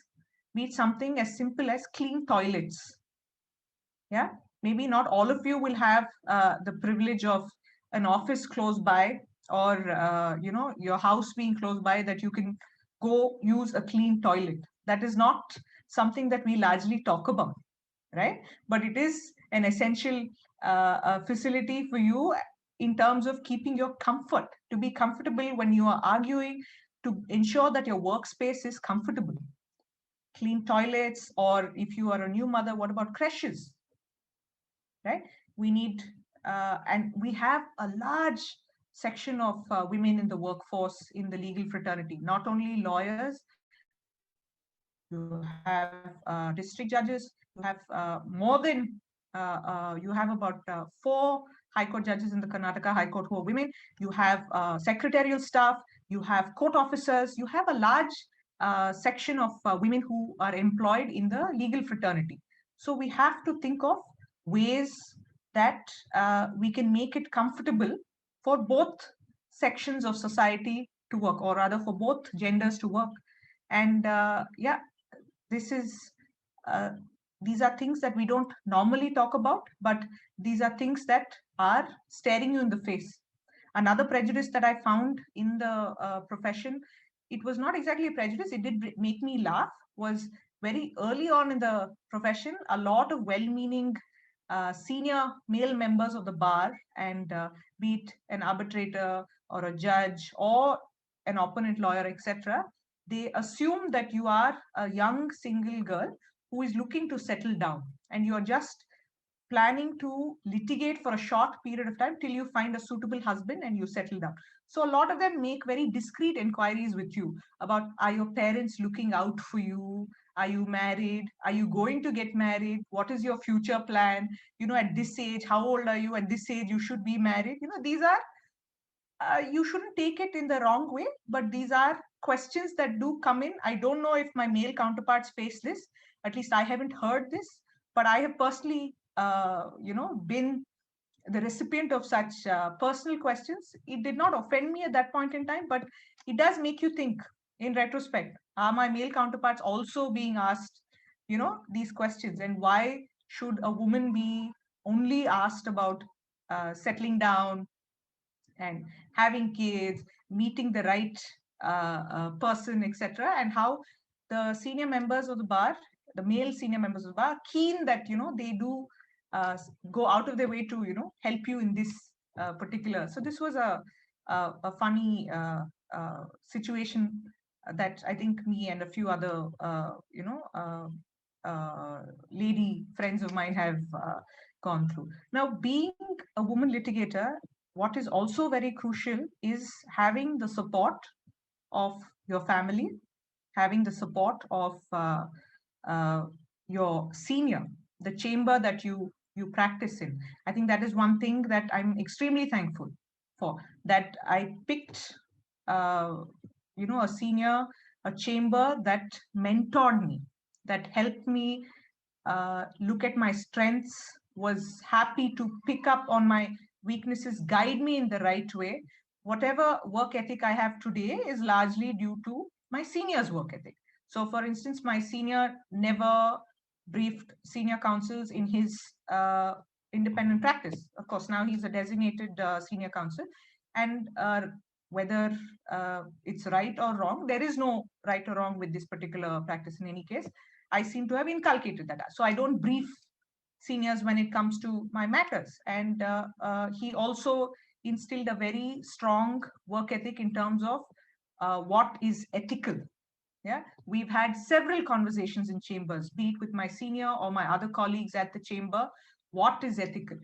Be it something as simple as clean toilets. Yeah, maybe not all of you will have the privilege of an office close by, or your house being close by that you can go use a clean toilet. That is not something that we largely talk about, right? But it is an essential facility for you in terms of keeping your comfort, to be comfortable when you are arguing, to ensure that your workspace is comfortable. Clean toilets, or if you are a new mother, what about creches? Right? We need, and we have a large section of women in the workforce in the legal fraternity, not only lawyers, you have district judges, you have more than, you have about 4 High Court judges in the Karnataka High Court who are women, you have secretarial staff, you have court officers, you have a large section of women who are employed in the legal fraternity. So we have to think of ways that we can make it comfortable for both sections of society to work, or rather for both genders to work. And yeah, this is these are things that we don't normally talk about, but these are things that are staring you in the face. Another prejudice that I found in the profession, it was not exactly a prejudice, it did make me laugh, was very early on in the profession, a lot of well-meaning senior male members of the bar, and be it an arbitrator or a judge or an opponent lawyer, etc., they assume that you are a young single girl who is looking to settle down, and you're just planning to litigate for a short period of time till you find a suitable husband and you settle down. So a lot of them make very discreet inquiries with you about, are your parents looking out for you? Are you married? Are you going to get married? What is your future plan? At this age, how old are you? At this age, you should be married. These are, you shouldn't take it in the wrong way, but these are questions that do come in. I don't know if my male counterparts face this. At least I haven't heard this, but I have personally been the recipient of such personal questions. It did not offend me at that point in time, but it does make you think in retrospect, are my male counterparts also being asked these questions? And why should a woman be only asked about settling down and having kids, meeting the right person, etc., and how the senior members of the bar, the male senior members of the bar, keen that they do go out of their way to help you in this particular. So this was a funny situation that I think me and a few other lady friends of mine have gone through. Now, being a woman litigator, what is also very crucial is having the support of your family, having the support of your senior, the chamber that you practice in. I think that is one thing that I'm extremely thankful for, that I picked a senior, a chamber that mentored me, that helped me look at my strengths, was happy to pick up on my weaknesses, guide me in the right way. Whatever work ethic I have today is largely due to my senior's work ethic. So for instance, my senior never briefed senior counsels in his independent practice. Of course, now he's a designated senior counsel, and whether it's right or wrong, there is no right or wrong with this particular practice in any case. I seem to have inculcated that. So I don't brief seniors when it comes to my matters. And he also instilled a very strong work ethic in terms of what is ethical. Yeah, we've had several conversations in chambers, be it with my senior or my other colleagues at the chamber. What is ethical?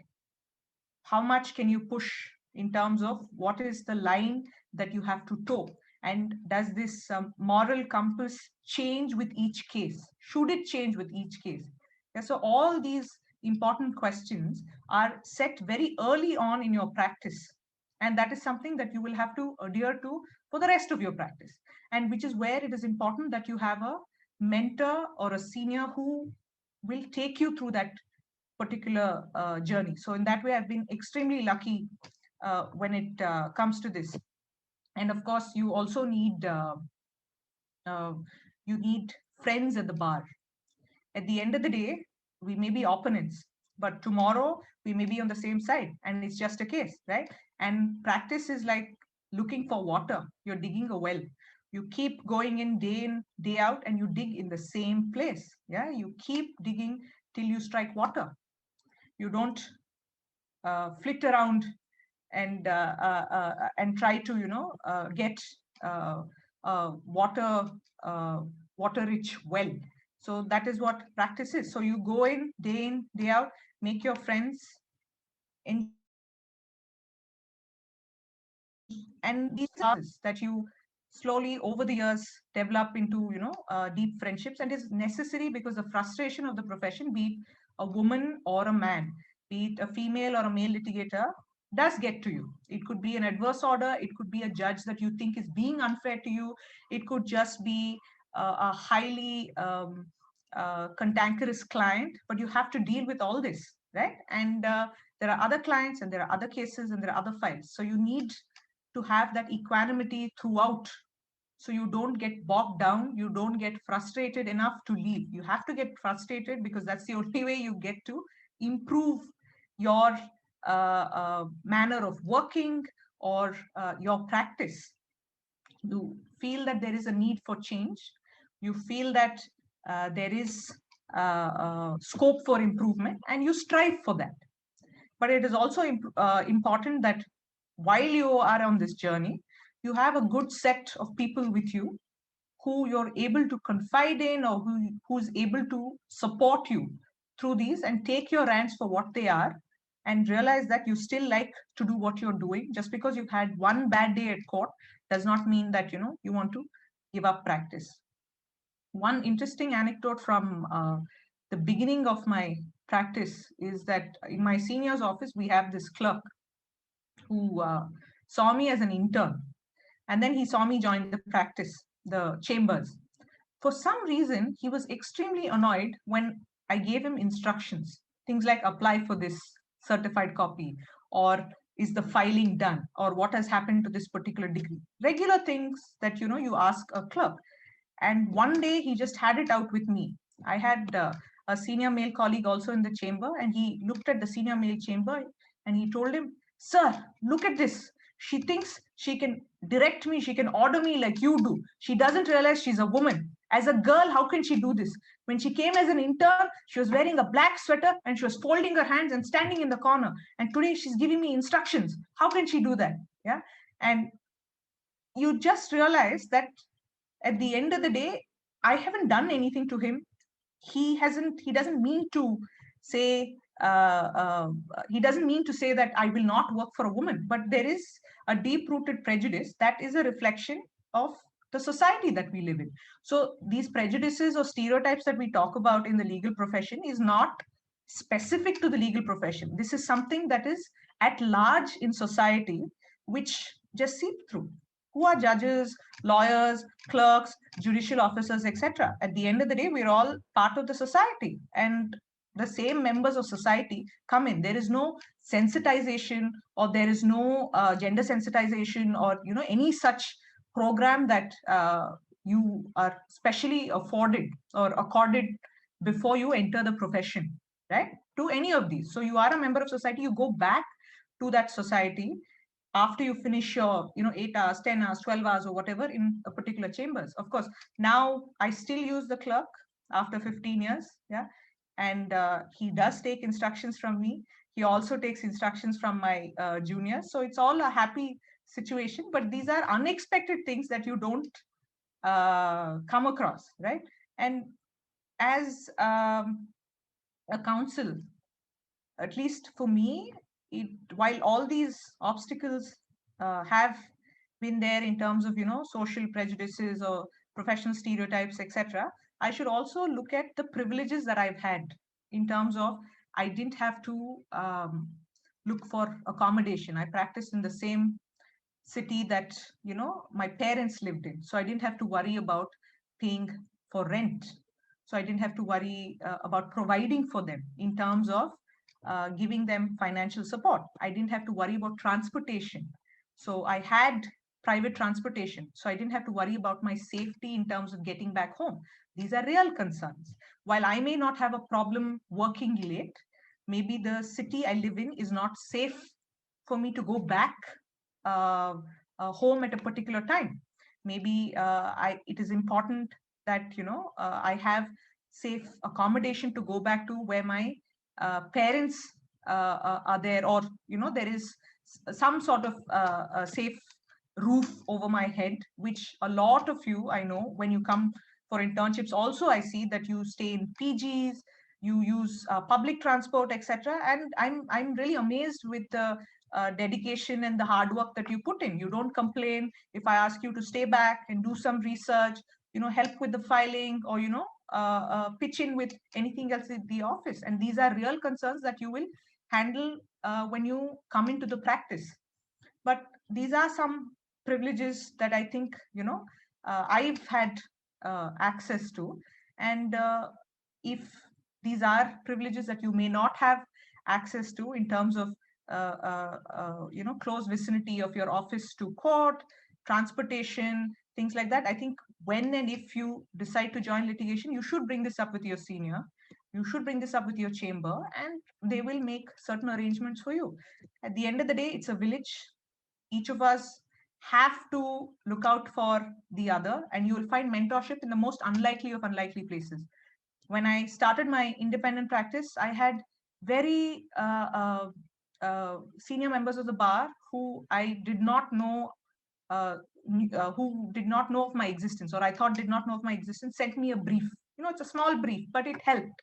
How much can you push in terms of what is the line that you have to toe? And does this moral compass change with each case? Should it change with each case? Yeah, so all these important questions are set very early on in your practice. And that is something that you will have to adhere to for the rest of your practice. And which is where it is important that you have a mentor or a senior who will take you through that particular journey. So in that way, I've been extremely lucky when it comes to this. And of course, you also need friends at the bar. At the end of the day, we may be opponents, but tomorrow we may be on the same side, and it's just a case, right? And practice is like looking for water. You're digging a well. You keep going in, day out, and you dig in the same place. Yeah, you keep digging till you strike water. You don't flit around and try to get water-rich well. So that is what practice is. So you go in, day out, make your friends, and these are that you slowly over the years develop into deep friendships, and is necessary because the frustration of the profession, be it a woman or a man, be it a female or a male litigator, does get to you. It could be an adverse order, it could be a judge that you think is being unfair to you, it could just be a highly cantankerous client, but you have to deal with all this, right? And there are other clients, and there are other cases, and there are other files. So you need to have that equanimity throughout, so you don't get bogged down, you don't get frustrated enough to leave. You have to get frustrated, because that's the only way you get to improve your manner of working or your practice. You feel that there is a need for change, you feel that there is scope for improvement, and you strive for that. But it is also important that while you are on this journey, you have a good set of people with you who you're able to confide in, or who's able to support you through these, and take your rants for what they are, and realize that you still like to do what you're doing. Just because you've had one bad day at court does not mean that you want to give up practice. One interesting anecdote from the beginning of my practice is that in my senior's office, we have this clerk who saw me as an intern, and then he saw me join the practice, the chambers. For some reason, he was extremely annoyed when I gave him instructions, things like apply for this certified copy, or is the filing done, or what has happened to this particular degree. Regular things that you ask a clerk. And one day he just had it out with me. I had a senior male colleague also in the chamber, and he looked at the senior male chamber and he told him, "Sir, look at this. She thinks she can direct me, she can order me like you do. She doesn't realize she's a woman. As a girl, how can she do this? When she came as an intern, she was wearing a black sweater and she was folding her hands and standing in the corner. And today she's giving me instructions. How can she do that?" Yeah. And you just realize that at the end of the day, I haven't done anything to him. He doesn't mean to say, he doesn't mean to say that I will not work for a woman, but there is a deep-rooted prejudice that is a reflection of the society that we live in. So these prejudices or stereotypes that we talk about in the legal profession is not specific to the legal profession. This is something that is at large in society, which just seep through. Who are judges, lawyers, clerks, judicial officers, etc.? At the end of the day, we're all part of the society, and the same members of society come in. There is no sensitization, or there is no gender sensitization, or any such program that you are specially afforded or accorded before you enter the profession, right? To any of these. So you are a member of society, you go back to that society after you finish your 8 hours, 10 hours, 12 hours or whatever in a particular chambers. Of course, now I still use the clerk after 15 years, yeah, and he does take instructions from me. He also takes instructions from my juniors, so it's all a happy situation. But these are unexpected things that you don't come across, right? And as a council, at least for me, while all these obstacles have been there in terms of social prejudices or professional stereotypes, etc., I should also look at the privileges that I've had in terms of I didn't have to look for accommodation. I practiced in the same city that my parents lived in, so I didn't have to worry about paying for rent. So I didn't have to worry about providing for them in terms of giving them financial support. I didn't have to worry about transportation. So I had private transportation. So I didn't have to worry about my safety in terms of getting back home. These are real concerns. While I may not have a problem working late, maybe the city I live in is not safe for me to go back home at a particular time. Maybe it is important that I have safe accommodation to go back to where my parents are there, or there is some sort of a safe roof over my head, which a lot of you, I know, when you come for internships also, I see that you stay in PGs, you use public transport, etc. And I'm really amazed with the dedication and the hard work that you put in. You don't complain if I ask you to stay back and do some research, help with the filing, or pitch in with anything else in the office. And these are real concerns that you will handle when you come into the practice. But these are some privileges that I think I've had access to. And if these are privileges that you may not have access to in terms of close vicinity of your office to court, transportation, things like that, I think when and if you decide to join litigation, you should bring this up with your senior. You should bring this up with your chamber, and they will make certain arrangements for you. At the end of the day, it's a village. Each of us have to look out for the other, and you will find mentorship in the most unlikely of unlikely places. When I started my independent practice, I had very senior members of the bar who I did not know, who did not know of my existence, or I thought did not know of my existence, sent me a brief. It's a small brief, but it helped,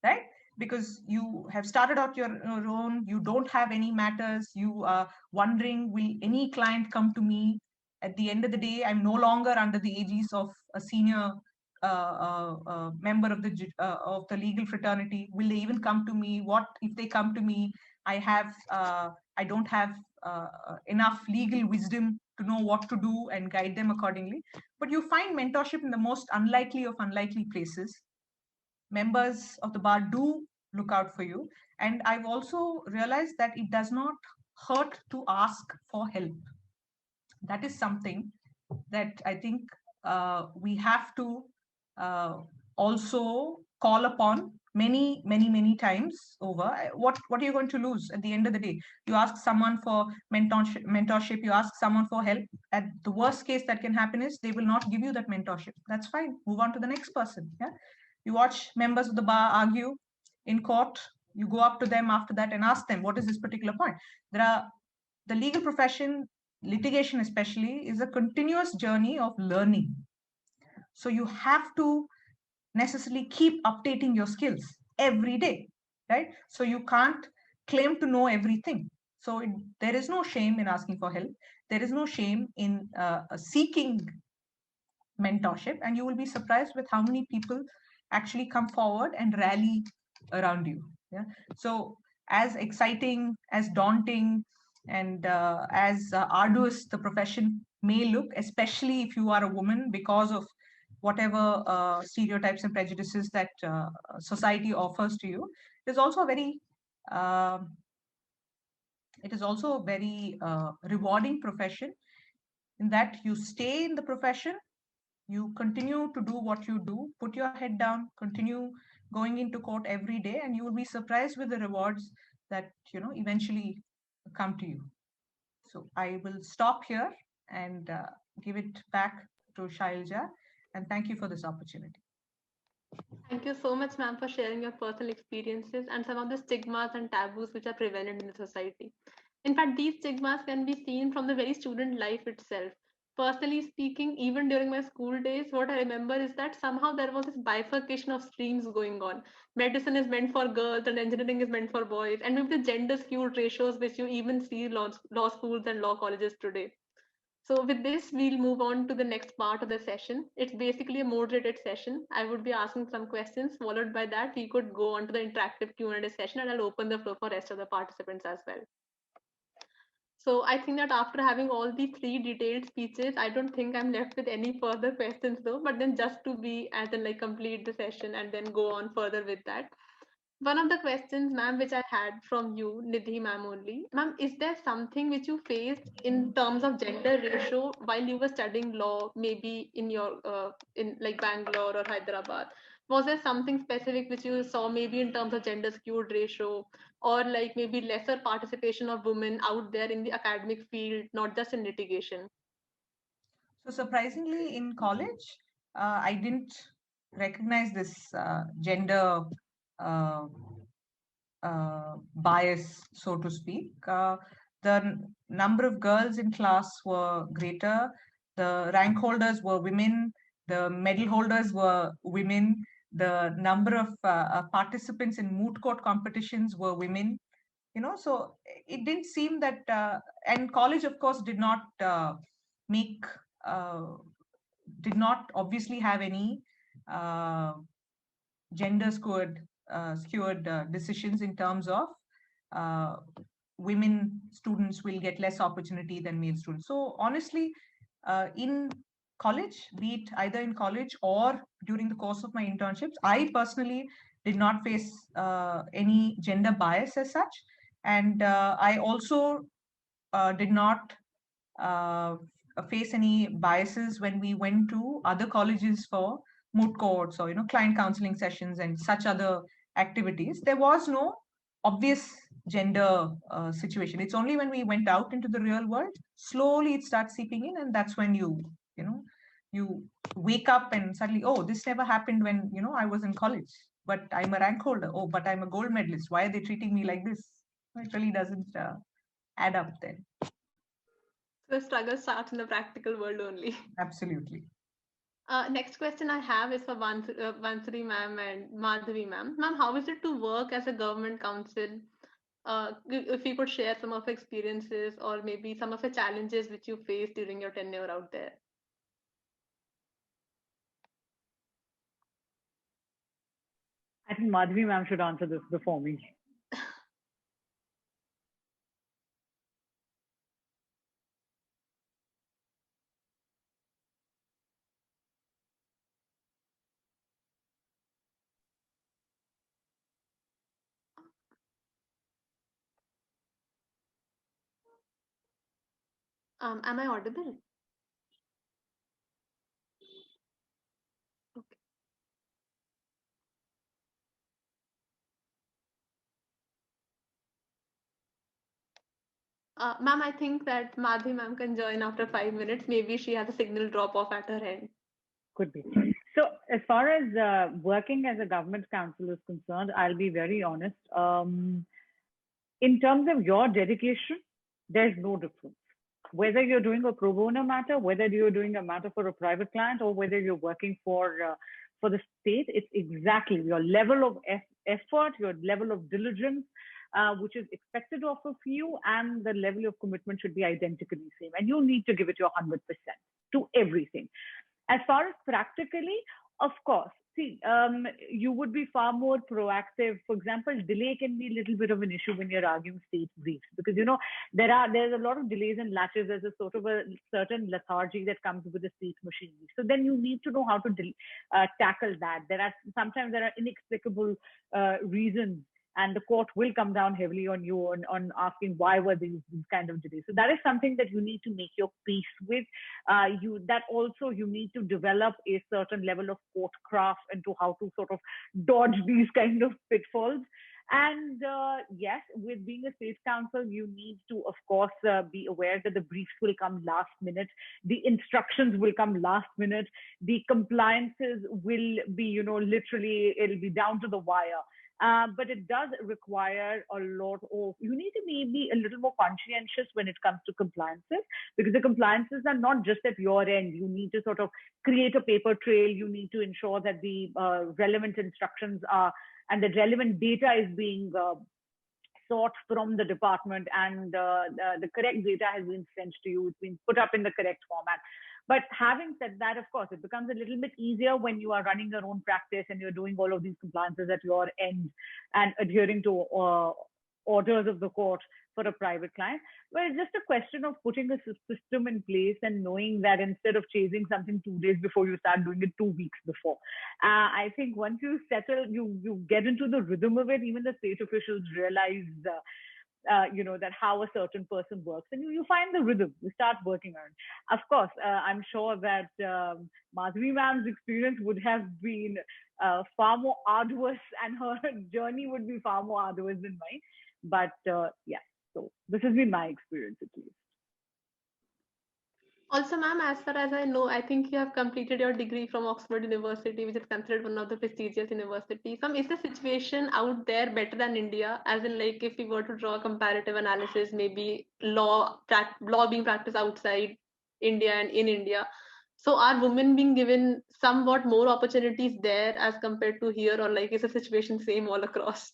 right? Because you have started out your own, you don't have any matters, you are wondering, will any client come to me? At the end of the day, I'm no longer under the aegis of a senior member of the legal fraternity. Will they even come to me? What if they come to me? I don't have enough legal wisdom to know what to do and guide them accordingly. But you find mentorship in the most unlikely of unlikely places. Members of the bar do look out for you. And I've also realized that it does not hurt to ask for help. That is something that I think we have to also call upon many times over. What are you going to lose at the end of the day? You ask someone for mentorship, you ask someone for help. At the worst case that can happen is they will not give you that mentorship. That's fine. Move on to the next person. Yeah. You watch members of the bar argue in court. You go up to them after that and ask them, what is this particular point? The legal profession, litigation especially, is a continuous journey of learning. So you have to necessarily keep updating your skills every day, right? So you can't claim to know everything. So there is no shame in asking for help. There is no shame in seeking mentorship, and you will be surprised with how many people actually come forward and rally around you. Yeah. So as exciting, as daunting, and as arduous the profession may look, especially if you are a woman, because of whatever stereotypes and prejudices that society offers to you, it is also a very rewarding profession, in that you stay in the profession, you continue to do what you do, put your head down, continue going into court every day, and you will be surprised with the rewards that eventually come to you. So I will stop here and give it back to Shailja, and thank you for this opportunity. Thank you so much, ma'am, for sharing your personal experiences and some of the stigmas and taboos which are prevalent in the society. In fact, these stigmas can be seen from the very student life itself. Personally speaking, even during my school days, what I remember is that somehow there was this bifurcation of streams going on. Medicine is meant for girls and engineering is meant for boys, and maybe the gender skewed ratios which you even see in law schools and law colleges today. So with this, we'll move on to the next part of the session. It's basically a moderated session. I would be asking some questions. Followed by that, we could go on to the interactive Q&A session, and I'll open the floor for rest of the participants as well. So I think that after having all the three detailed speeches, I don't think I'm left with any further questions though, but then just to be as in like complete the session and then go on further with that. One of the questions, ma'am, which I had from you, Nidhi ma'am only. Ma'am, is there something which you faced in terms of gender ratio while you were studying law, maybe in your in like Bangalore or Hyderabad? Was there something specific which you saw maybe in terms of gender skewed ratio, or like maybe lesser participation of women out there in the academic field, not just in litigation? So surprisingly, in college, I didn't recognize this gender uh, bias, so to speak. The number of girls in class were greater. The rank holders were women. The medal holders were women. The number of participants in moot court competitions were women. So it didn't seem that, and college, of course, make, uh, did not obviously have any uh, gender skewed decisions in terms of uh, women students will get less opportunity than male students. So honestly, in college, be it either in college or during the course of my internships, I personally did not face any gender bias as such. And I also did not uh, face any biases when we went to other colleges for moot courts or client counseling sessions and such other activities. There was no obvious gender situation. It's only when we went out into the real world, slowly it starts seeping in, and that's when you wake up and suddenly, oh, this never happened when I was in college, but I'm a rank holder. Oh, but I'm a gold medalist. Why are they treating me like this? It really doesn't add up then. The struggle starts in the practical world only. Absolutely. Next question I have is for Vansari ma'am and Madhavi ma'am. Ma'am, how is it to work as a government counsel? If you could share some of your experiences or maybe some of the challenges which you faced during your tenure out there. I think Madhavi ma'am should answer this before me. Am I audible? Okay. Ma'am, I think that Madhavi ma'am can join after 5 minutes. Maybe she has a signal drop off at her end. Could be. So as far as working as a government counsel is concerned, I'll be very honest. In terms of your dedication, there's no difference. Whether you're doing a pro bono matter, whether you're doing a matter for a private client, or whether you're working for the state, it's exactly your level of effort, your level of diligence, which is expected of you, and the level of commitment should be identically same. And you need to give it your 100% to everything. As far as practically, of course, see, you would be far more proactive. For example, delay can be a little bit of an issue when you're arguing state briefs, because there's a lot of delays and latches. There's a sort of a certain lethargy that comes with the state machinery. So then you need to know how to tackle that. Sometimes there are inexplicable reasons and the court will come down heavily on you on asking why were these kind of delays. So that is something that you need to make your peace with. That also you need to develop a certain level of court craft into how to sort of dodge these kind of pitfalls. And yes, with being a state council, you need to, of course, be aware that the briefs will come last minute, the instructions will come last minute, the compliances will be, literally, it'll be down to the wire. But it does require a lot of, you need to be a little more conscientious when it comes to compliances, because the compliances are not just at your end. You need to sort of create a paper trail. You need to ensure that the relevant instructions are, and the relevant data is being sought from the department, and the correct data has been sent to you. It's been put up in the correct format. But having said that, of course, it becomes a little bit easier when you are running your own practice and you're doing all of these compliances at your end and adhering to orders of the court for a private client. Well, it's just a question of putting a system in place and knowing that instead of chasing something 2 days before, you start doing it 2 weeks before. I think once you settle, you get into the rhythm of it, even the state officials realize that how a certain person works, and you find the rhythm, you start working on it. Of course, I'm sure that Madhuri ma'am's experience would have been far more arduous, and her journey would be far more arduous than mine. But yeah, so this has been my experience at least. Also, ma'am, as far as I know, I think you have completed your degree from Oxford University, which is considered one of the prestigious universities. Is the situation out there better than India? As in, like, if we were to draw a comparative analysis, maybe law being practiced outside India and in India. So are women being given somewhat more opportunities there as compared to here, or like is the situation same all across?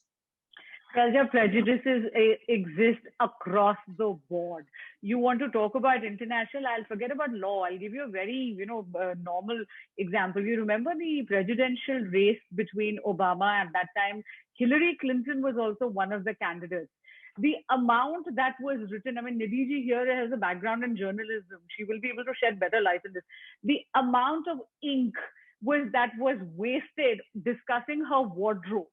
Culture prejudices exist across the board. You want to talk about international, I'll forget about law. I'll give you a very, normal example. You remember the presidential race between Obama at that time? Hillary Clinton was also one of the candidates. The amount that was written, Nidhi ji here has a background in journalism. She will be able to shed better light on this. The amount of ink that was wasted discussing her wardrobe.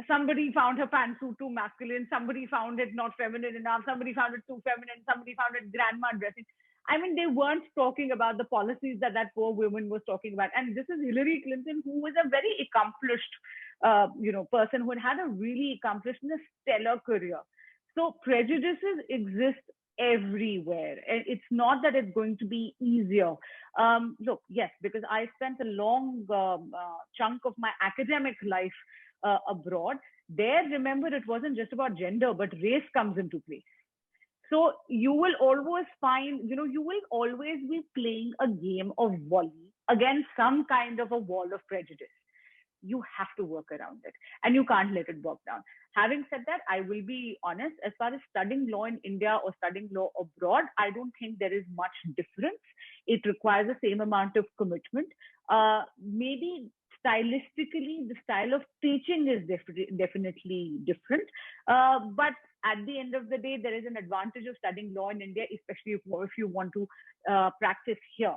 Somebody found her pantsuit too masculine. Somebody found it not feminine enough. Somebody found it too feminine. Somebody found it grandma dressing. They weren't talking about the policies that poor woman was talking about. And this is Hillary Clinton, who was a very accomplished, person who had a really accomplished and a stellar career. So prejudices exist everywhere. And it's not that it's going to be easier. Look, yes, because I spent a long chunk of my academic life abroad. There, remember, it wasn't just about gender, but race comes into place. So you will always find, you will always be playing a game of volley against some kind of a wall of prejudice. You have to work around it, and you can't let it work down. Having said that, I will be honest, as far as studying law in India or studying law abroad, I don't think there is much difference. It requires the same amount of commitment. Maybe stylistically, the style of teaching is definitely different. But at the end of the day, there is an advantage of studying law in India, especially if you want to practice here.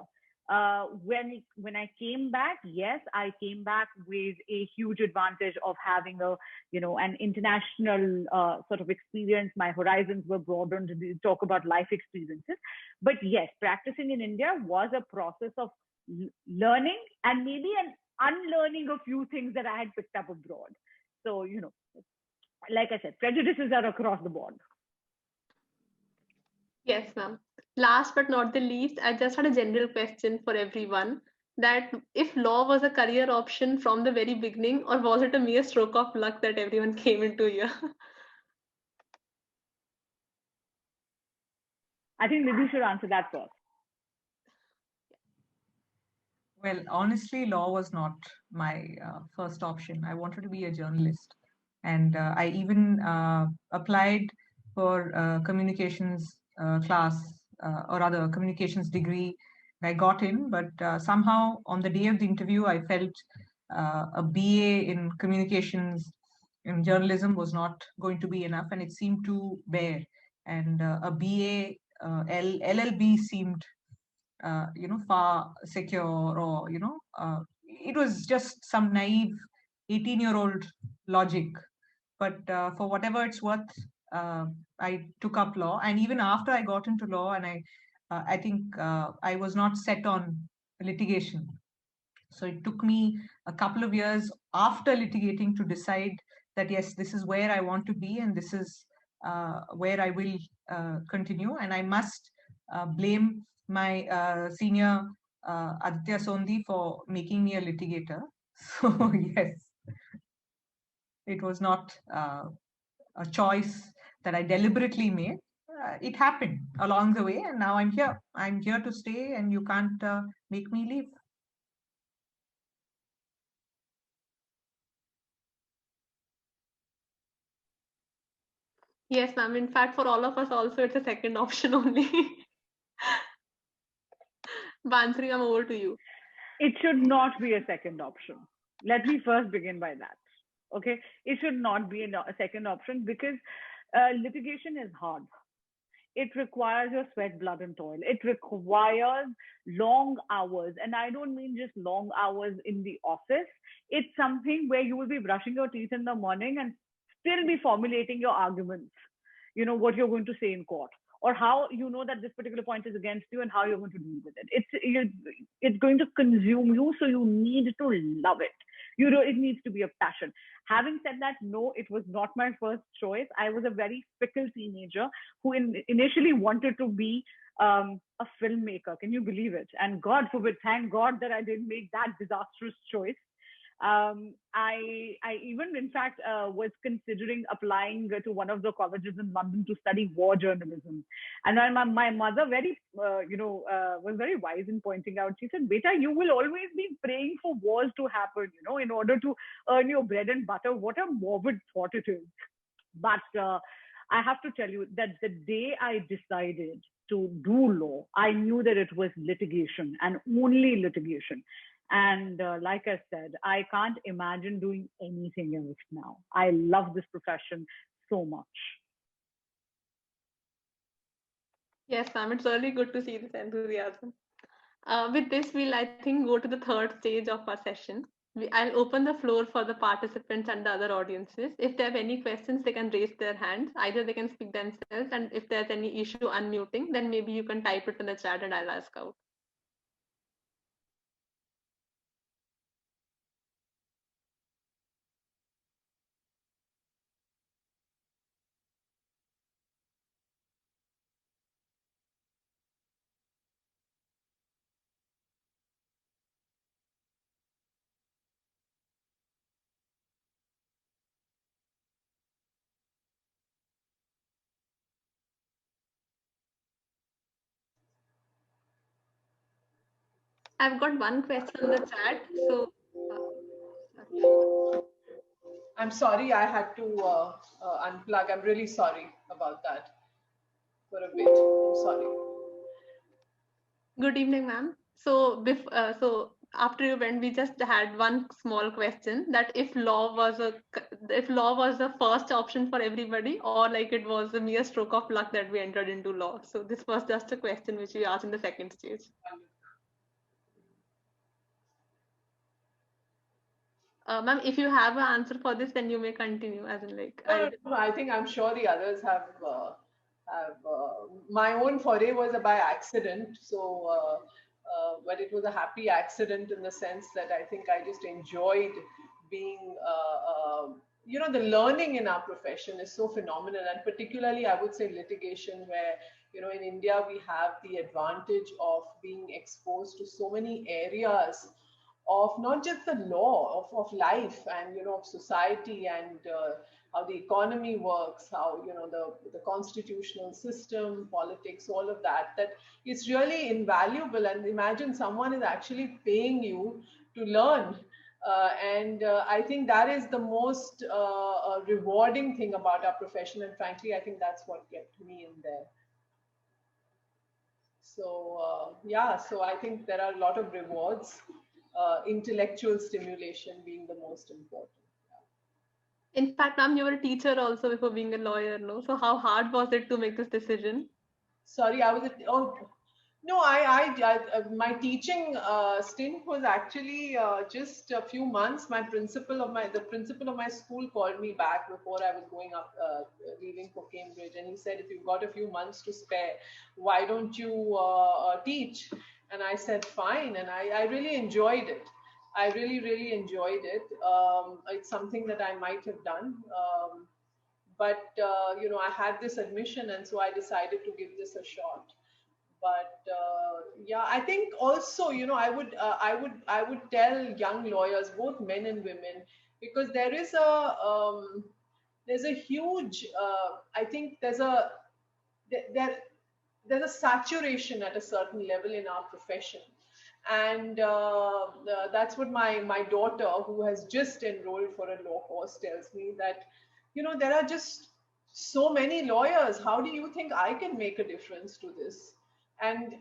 When I came back, yes, I came back with a huge advantage of having an international sort of experience. My horizons were broadened to talk about life experiences. But yes, practicing in India was a process of learning and maybe an unlearning a few things that I had picked up abroad. So, like I said, prejudices are across the board. Yes, ma'am. Last but not the least, I just had a general question for everyone, that if law was a career option from the very beginning, or was it a mere stroke of luck that everyone came into here? I think Nidhi should answer that first. Well, honestly, law was not my first option. I wanted to be a journalist. And I even applied for communications class or rather communications degree. I got in, but somehow on the day of the interview, I felt a BA in communications in journalism was not going to be enough, and it seemed too bare. And a BA LLB seemed far secure, or it was just some naive 18-year-old logic But for whatever it's worth, I took up law. And even after I got into law, and I think I was not set on litigation. So it took me a couple of years after litigating to decide that, yes, this is where I want to be, and this is where I will continue. And I must blame my senior Aditya Sondi for making me a litigator. So yes, it was not a choice that I deliberately made. It happened along the way, and now I'm here. I'm here to stay, and you can't make me leave. Yes, ma'am. In fact, for all of us also, it's a second option only. Bansri, I'm over to you. It should not be a second option. Let me first begin by that. Okay, it should not be a second option because litigation is hard. It requires your sweat, blood, and toil. It requires long hours. And I don't mean just long hours in the office. It's something where you will be brushing your teeth in the morning and still be formulating your arguments, what you're going to say in court, or how you know that this particular point is against you and how you're going to deal with it. It's going to consume you, so you need to love it. It needs to be a passion. Having said that, no, it was not my first choice. I was a very fickle teenager who initially wanted to be a filmmaker. Can you believe it? And God forbid, thank God that I didn't make that disastrous choice. I even, in fact, was considering applying to one of the colleges in London to study war journalism. And then my mother was very wise in pointing out. She said, "Beta, you will always be praying for wars to happen, in order to earn your bread and butter." What a morbid thought it is. But I have to tell you that the day I decided to do law, I knew that it was litigation and only litigation. And like I said, I can't imagine doing anything else now. I love this profession so much. Yes, ma'am. It's really good to see this enthusiasm. With this, we'll, I think, go to the third stage of our session. I'll open the floor for the participants and the other audiences. If they have any questions, they can raise their hands. Either they can speak themselves, and if there's any issue unmuting, then maybe you can type it in the chat and I'll ask out. I've got one question in the chat. So, I'm sorry I had to unplug. I'm really sorry about that for a bit. I'm sorry. good evening, ma'am. So, after you went, we just had one small question: that if law was the first option for everybody, or like it was a mere stroke of luck that we entered into law. So this was just a question which we asked in the second stage. Ma'am, if you have an answer for this, then you may continue. As in, like, No, I think I'm sure the others have. My own foray was by accident, so but it was a happy accident in the sense that I think I just enjoyed being. The learning in our profession is so phenomenal, and particularly I would say litigation, where in India we have the advantage of being exposed to so many areas of not just the law of life and of society and how the economy works, how the constitutional system, politics, all of that it's really invaluable. And imagine someone is actually paying you to learn, and I think that is the most rewarding thing about our profession, and frankly I think that's what kept me in there. So so I think there are a lot of rewards, intellectual stimulation being the most important. in fact, ma'am, you were a teacher also before being a lawyer, no? So how hard was it to make this decision? Sorry, I was No, my teaching stint was actually just a few months. The principal of my school called me back before I was going up, leaving for Cambridge, and he said, "If you've got a few months to spare, why don't you teach?" And I said, "Fine," and I really enjoyed it. I really, really enjoyed it. It's something that I might have done. But I had this admission, and so I decided to give this a shot. But yeah, I think also, I would tell young lawyers, both men and women, because there's a huge I think there there's a saturation at a certain level in our profession. And that's what my daughter, who has just enrolled for a law course, tells me, that there are just so many lawyers. How do you think I can make a difference to this? And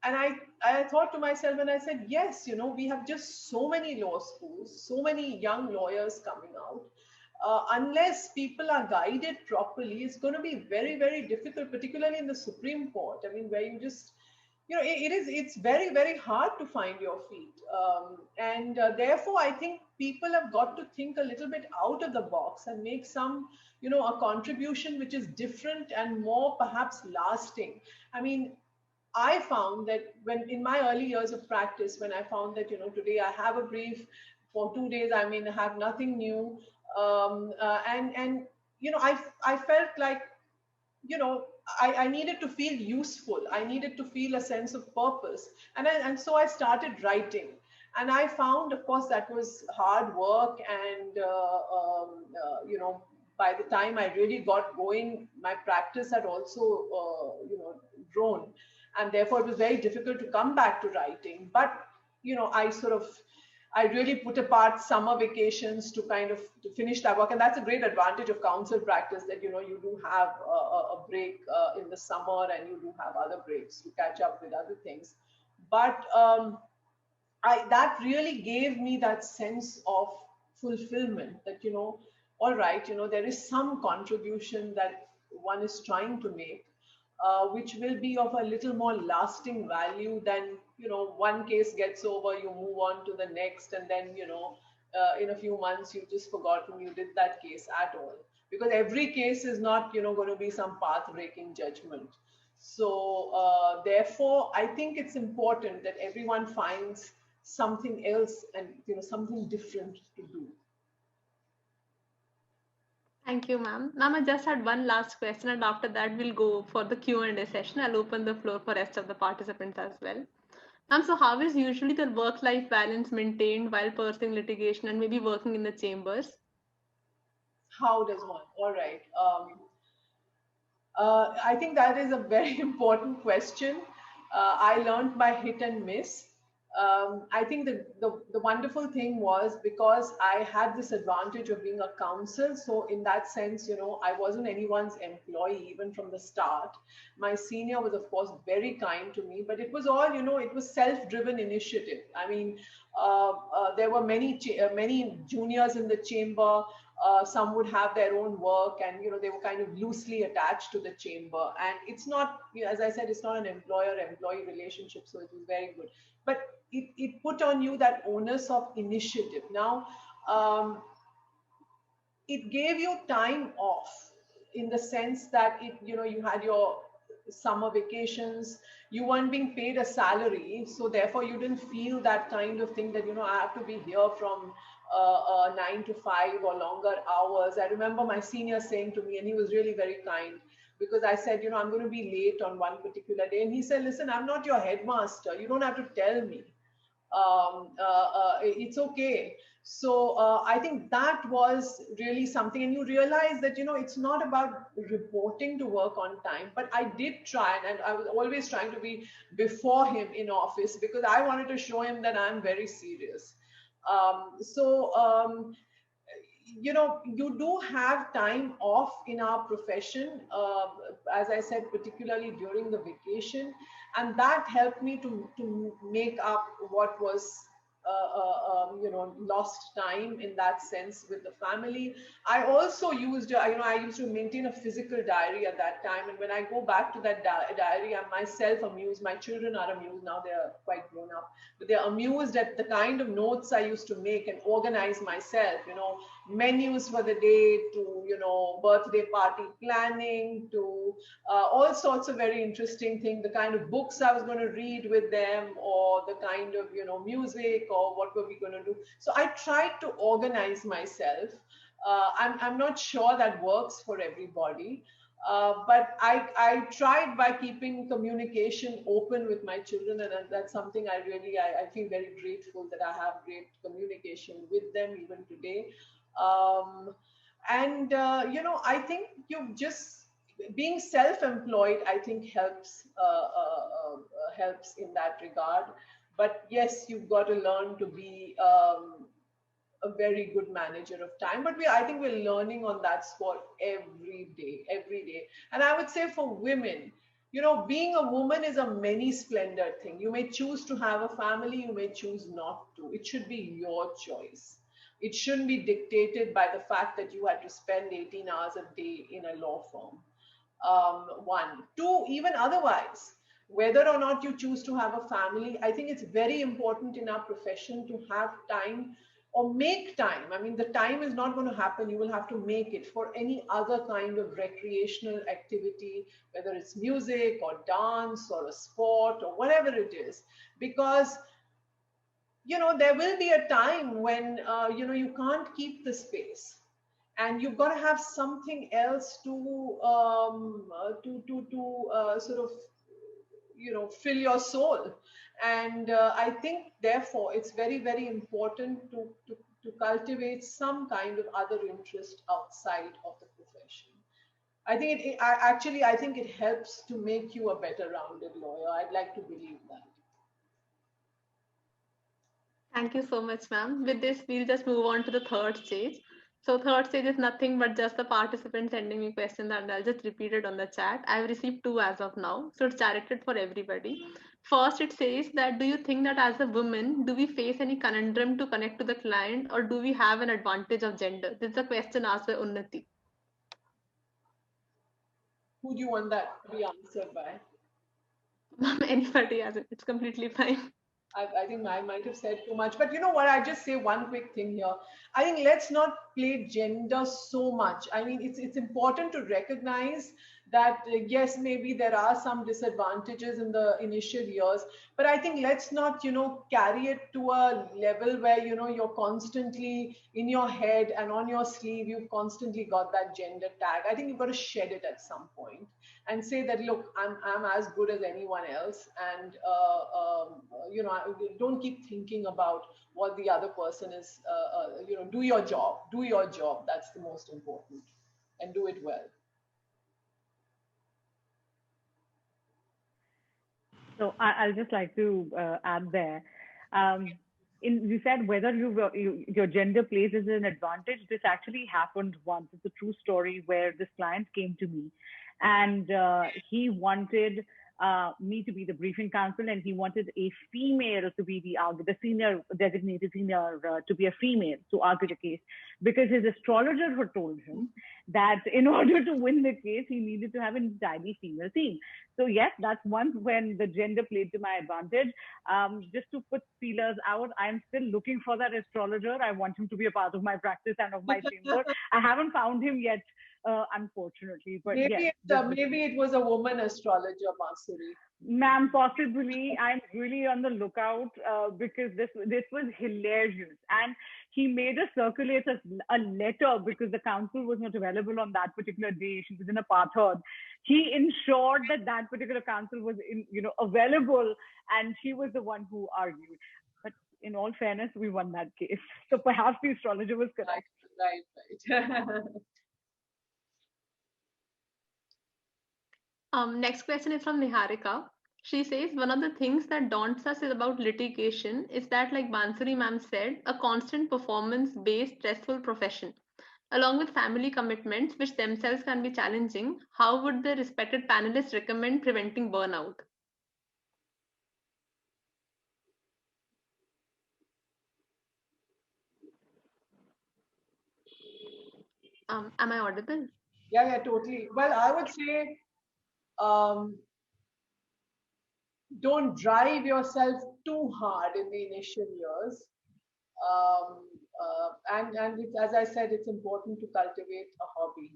and I thought to myself, and I said, yes, we have just so many law schools, so many young lawyers coming out. Unless people are guided properly, it's going to be very, very difficult, particularly in the Supreme Court. I mean, where you just, it's very, very hard to find your feet. And therefore, I think people have got to think a little bit out of the box and make some, a contribution which is different and more perhaps lasting. I mean, I found that when in my early years of practice, when I found that, today I have a brief, for 2 days, I mean, have nothing new. And I felt like, I needed to feel useful. I needed to feel a sense of purpose. And so I started writing. And I found, of course, that was hard work. And, by the time I really got going, my practice had also, grown. And therefore, it was very difficult to come back to writing. But, I really put apart summer vacations to kind of to finish that work. And that's a great advantage of counsel practice, that, you do have a break in the summer, and you do have other breaks to catch up with other things. But that really gave me that sense of fulfillment, that, all right, there is some contribution that one is trying to make, which will be of a little more lasting value than, one case gets over, you move on to the next, and then, in a few months, you've just forgotten you did that case at all. Because every case is not, going to be some path-breaking judgment. So therefore, I think it's important that everyone finds something else and, something different to do. Thank you, ma'am. Ma'am, I just had one last question, and after that, we'll go for the Q&A session. I'll open the floor for rest of the participants as well. Ma'am, so how is usually the work-life balance maintained while pursuing litigation and maybe working in the chambers? How does one? All right. I think that is a very important question. I learned by hit and miss. I think the wonderful thing was, because I had this advantage of being a counsel. So in that sense, I wasn't anyone's employee even from the start. My senior was, of course, very kind to me, but it was all, it was self-driven initiative. I mean, there were many juniors in the chamber. Some would have their own work, and they were kind of loosely attached to the chamber. And it's not, as I said, it's not an employer-employee relationship, so it was very good. But it put on you that onus of initiative. Now, it gave you time off, in the sense that you had your summer vacations. You weren't being paid a salary, so therefore you didn't feel that kind of thing, that I have to be here from 9 to 5 or longer hours. I remember my senior saying to me, and he was really very kind, because I said, I'm going to be late on one particular day, and he said, listen, I'm not your headmaster, you don't have to tell me. It's okay. So I think that was really something. And you realize that, it's not about reporting to work on time, but I did try, and I was always trying to be before him in office, because I wanted to show him that I'm very serious. You do have time off in our profession, as I said, particularly during the vacation. And that helped me to make up what was lost time in that sense with the family. I also used, I used to maintain a physical diary at that time. And when I go back to that diary, I'm myself amused. My children are amused now; they're quite grown up, but they're amused at the kind of notes I used to make and organize myself. Menus for the day, to birthday party planning, to all sorts of very interesting things, the kind of books I was going to read with them, or the kind of music, or what were we going to do. So I tried to organize myself. I'm not sure that works for everybody, but I tried by keeping communication open with my children, and that's something I feel very grateful that I have great communication with them even today. I think you just being self-employed, I think helps in that regard. But yes, you've got to learn to be a very good manager of time. But I think we're learning on that spot every day. And I would say for women, being a woman is a many splendor thing. You may choose to have a family, you may choose not to. It should be your choice. It shouldn't be dictated by the fact that you had to spend 18 hours a day in a law firm. One. Two, even otherwise, whether or not you choose to have a family, I think it's very important in our profession to have time or make time. I mean, the time is not going to happen. You will have to make it for any other kind of recreational activity, whether it's music or dance or a sport or whatever it is, because there will be a time when you can't keep the space, and you've got to have something else to sort of fill your soul. And I think therefore it's very, very important to cultivate some kind of other interest outside of the profession. I think I think it helps to make you a better rounded lawyer. I'd like to believe that. Thank you so much, ma'am. With this, we'll just move on to the third stage. So third stage is nothing but just the participants sending me questions, and I'll just repeat it on the chat. I've received 2 as of now, so it's directed for everybody. First, it says that, do you think that as a woman, do we face any conundrum to connect to the client, or do we have an advantage of gender? This is a question asked by Unnati. Who do you want that to be answered by? Ma'am, anybody has it. It's completely fine. I think I might have said too much, but you know what? I just say one quick thing here. I think let's not play gender so much. I mean, it's important to recognize that yes, maybe there are some disadvantages in the initial years, but I think let's not carry it to a level where you're constantly in your head and on your sleeve you've constantly got that gender tag. I think you've got to shed it at some point and say that, look, I'm as good as anyone else, and don't keep thinking about what the other person is. Do your job. That's the most important, and do it well. So I'll just like to add there. You said whether your gender plays as an advantage. This actually happened once. It's a true story where this client came to me, and he wanted me to be the briefing counsel, and he wanted a female to be the senior designated senior to be a female to argue the case, because his astrologer had told him that in order to win the case, he needed to have an entirely female team. So yes, that's one when the gender played to my advantage. Just to put feelers out, I'm still looking for that astrologer. I want him to be a part of my practice and of my chamber. I haven't found him yet, unfortunately. But maybe yes, maybe it was a woman astrologer, Masuri. Ma'am, possibly. I'm really on the lookout because this was hilarious. And he made us circulate a letter because the counsel was not available on that particular day. She was in a Pathod. He ensured that particular counsel was available, and she was the one who argued. But in all fairness, we won that case. So perhaps the astrologer was correct. Right. Next question is from Niharika. She says, one of the things that daunts us is about litigation is that, like Bansuri ma'am said, a constant performance-based stressful profession. Along with family commitments, which themselves can be challenging, how would the respected panelists recommend preventing burnout? Am I audible? Yeah, totally. Well, I would say um, don't drive yourself too hard in the initial years. As I said, it's important to cultivate a hobby.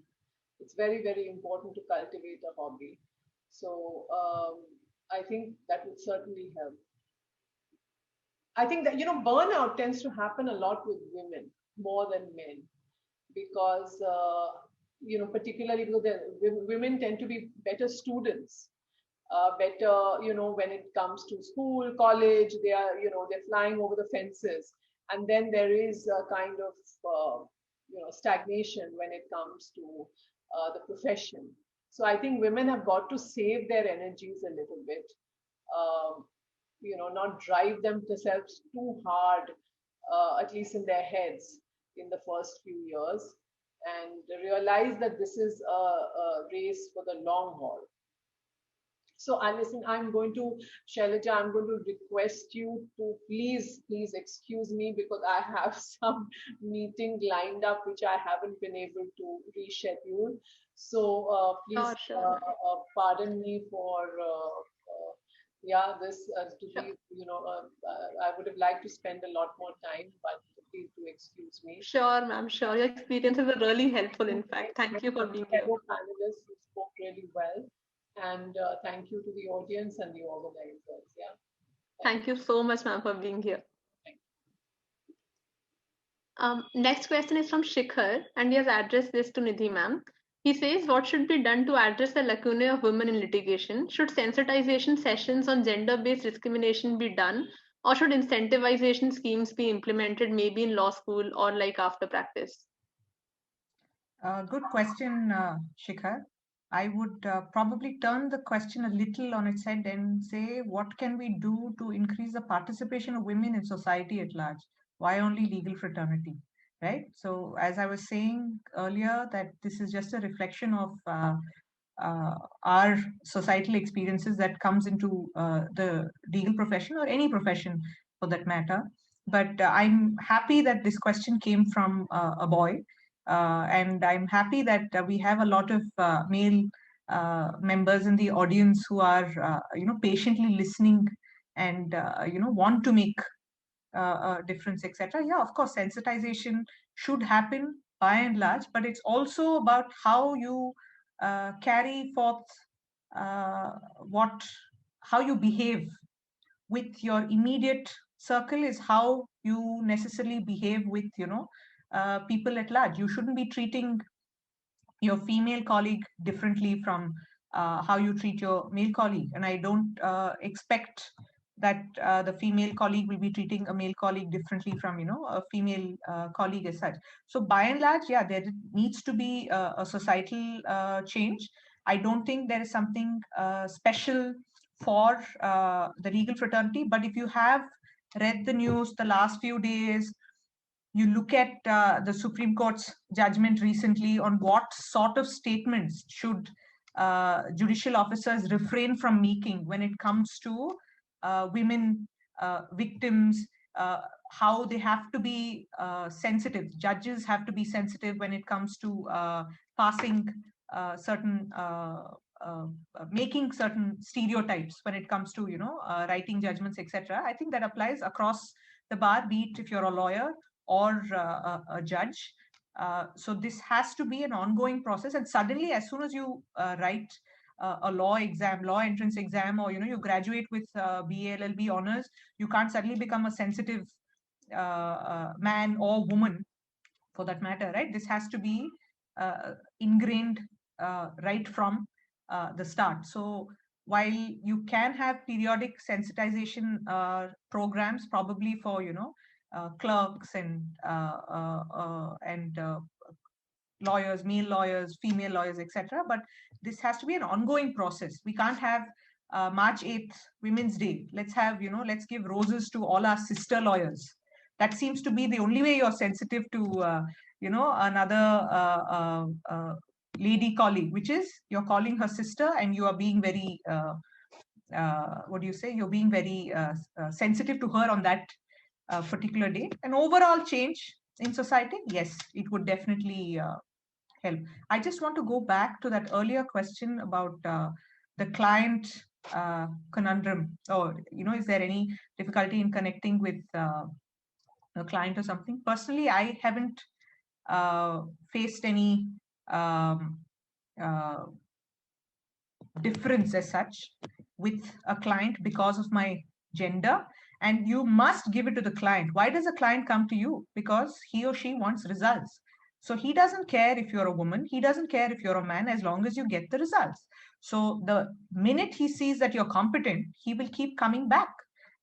It's very, very important to cultivate a hobby. So I think that would certainly help. I think that, burnout tends to happen a lot with women more than men because, particularly because women tend to be better students, better, when it comes to school, college, they're flying over the fences. And then there is a kind of, stagnation when it comes to the profession. So I think women have got to save their energies a little bit. Um, not drive themselves too hard, at least in their heads, in the first few years, and realize that this is a race for the long haul. So, Alison, Shailaja, I'm going to request you to please excuse me because I have some meeting lined up which I haven't been able to reschedule. So, please Sure. pardon me for this to Sure. be, I would have liked to spend a lot more time, but please do excuse me. Sure, ma'am. Sure. Your experiences are really helpful, in fact. Thank you for being here. Fellow panelists who spoke really well. And thank you to the audience and the organizers. Yeah. Thank you so much, ma'am, for being here. Next question is from Shikhar, and he has addressed this to Nidhi, ma'am. He says, what should be done to address the lacunae of women in litigation? Should sensitization sessions on gender-based discrimination be done, or should incentivization schemes be implemented maybe in law school or like after practice? Good question, Shikhar. I would probably turn the question a little on its head and say, what can we do to increase the participation of women in society at large? Why only legal fraternity, right? So as I was saying earlier, that this is just a reflection of our societal experiences that comes into the legal profession or any profession for that matter. But I'm happy that this question came from a boy. And I'm happy that we have a lot of male members in the audience who are, patiently listening and, want to make a difference, etc. Yeah, of course, sensitization should happen by and large, but it's also about how you carry forth how you behave with your immediate circle is how you necessarily behave with, people at large. You shouldn't be treating your female colleague differently from how you treat your male colleague. And I don't expect that the female colleague will be treating a male colleague differently from, a female colleague as such. So by and large, yeah, there needs to be a societal change. I don't think there is something special for the legal fraternity, but if you have read the news the last few days, you look at the Supreme Court's judgment recently on what sort of statements should judicial officers refrain from making when it comes to women victims, how they have to be sensitive. Judges have to be sensitive when it comes to passing certain making certain stereotypes when it comes to writing judgments, etc. I think that applies across the bar, be it if you're a lawyer or a judge. So this has to be an ongoing process. And suddenly, as soon as you write a law exam, law entrance exam, or you graduate with BA, LLB honors, you can't suddenly become a sensitive man or woman, for that matter, right? This has to be ingrained right from the start. So while you can have periodic sensitization programs, probably for clerks and lawyers, male lawyers, female lawyers, etc. But this has to be an ongoing process. We can't have March 8th, Women's Day. Let's have, let's give roses to all our sister lawyers. That seems to be the only way you're sensitive to, another lady colleague, which is you're calling her sister and you are being very, what do you say? You're being very sensitive to her on that particular day. An overall change in society, yes, it would definitely help. I just want to go back to that earlier question about the client conundrum, or is there any difficulty in connecting with a client or something? Personally, I haven't faced any um, uh, difference as such with a client because of my gender. And you must give it to the client. Why does a client come to you? Because he or she wants results. So he doesn't care if you're a woman, he doesn't care if you're a man, as long as you get the results. So the minute he sees that you're competent, he will keep coming back.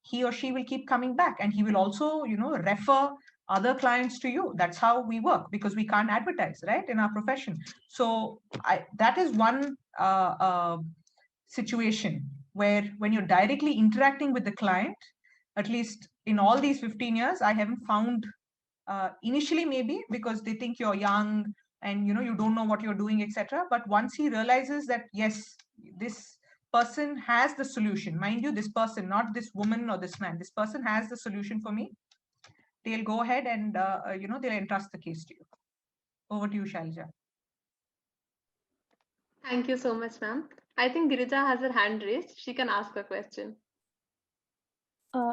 He or she will keep coming back, and he will also refer other clients to you. That's how we work, because we can't advertise, right, in our profession. So that is one situation where, when you're directly interacting with the client, at least in all these 15 years, I haven't found, initially maybe because they think you're young and you don't know what you're doing, etc. But once he realizes that, yes, this person has the solution, mind you, this person, not this woman or this man, this person has the solution for me, they'll go ahead and they'll entrust the case to you. Over to you, Shailja. Thank you so much, ma'am. I think Girija has her hand raised. She can ask a question.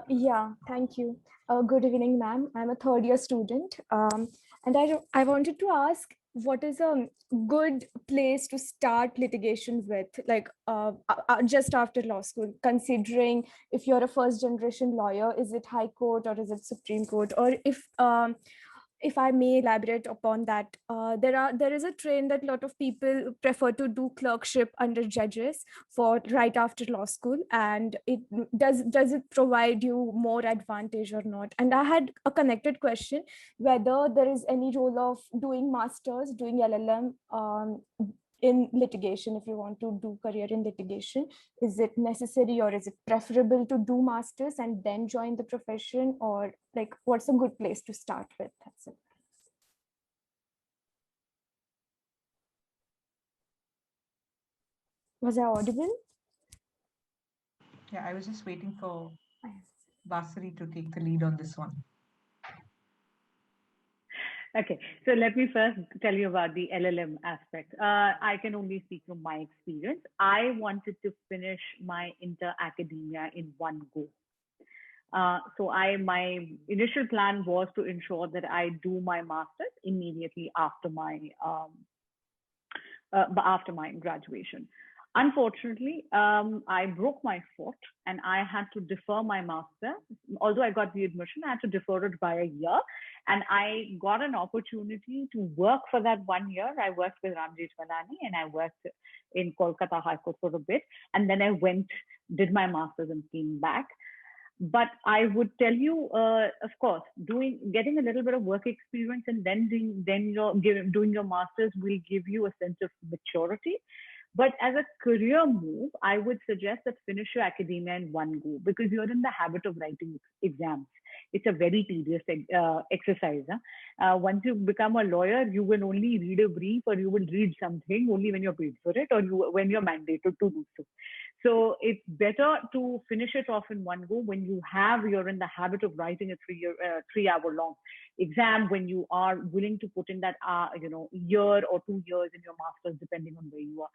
Yeah, thank you. Good evening, ma'am. I'm a third year student. And I wanted to ask, what is a good place to start litigation with, like just after law school, considering if you're a first generation lawyer, is it High Court or is it Supreme Court? Or if I may elaborate upon that, there is a trend that a lot of people prefer to do clerkship under judges for right after law school, and it does it provide you more advantage or not? And I had a connected question, whether there is any role of doing masters, doing LLM in litigation. If you want to do career in litigation, is it necessary or is it preferable to do masters and then join the profession, or like what's a good place to start with? That's it. Was I audible? Yeah, I was just waiting for Vasari to take the lead on this one. Okay, so let me first tell you about the LLM aspect. I can only speak from my experience. I wanted to finish my inter-academia in one go. So my initial plan was to ensure that I do my master's immediately after my graduation. Unfortunately, I broke my foot and I had to defer my master. Although I got the admission, I had to defer it by a year. And I got an opportunity to work for that 1 year. I worked with Ram Jethmalani and I worked in Kolkata High Court for a bit. And then I went, did my master's and came back. But I would tell you, of course, getting a little bit of work experience and then doing your master's will give you a sense of maturity. But as a career move, I would suggest that finish your academia in one go, because you're in the habit of writing exams. It's a very tedious exercise. Once you become a lawyer, you will only read a brief, or you will read something only when you're paid for it, or when you're mandated to do so. So it's better to finish it off in one go when you're in the habit of writing a 3-hour long exam, when you are willing to put in that year or 2 years in your master's, depending on where you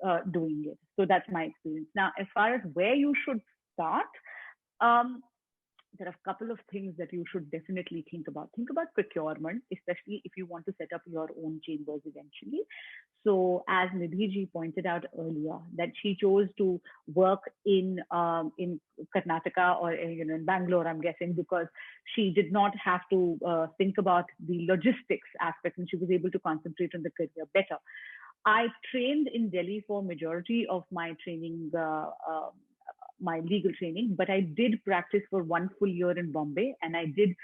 are doing it. So that's my experience. Now, as far as where you should start, there are a couple of things that you should definitely think about. Think about procurement, especially if you want to set up your own chambers eventually. So as Nidhi ji pointed out earlier, that she chose to work in Karnataka or in Bangalore, I'm guessing, because she did not have to think about the logistics aspect, and she was able to concentrate on the career better. I trained in Delhi for majority of my training, my legal training, but I did practice for 1 full year in Bombay, and I did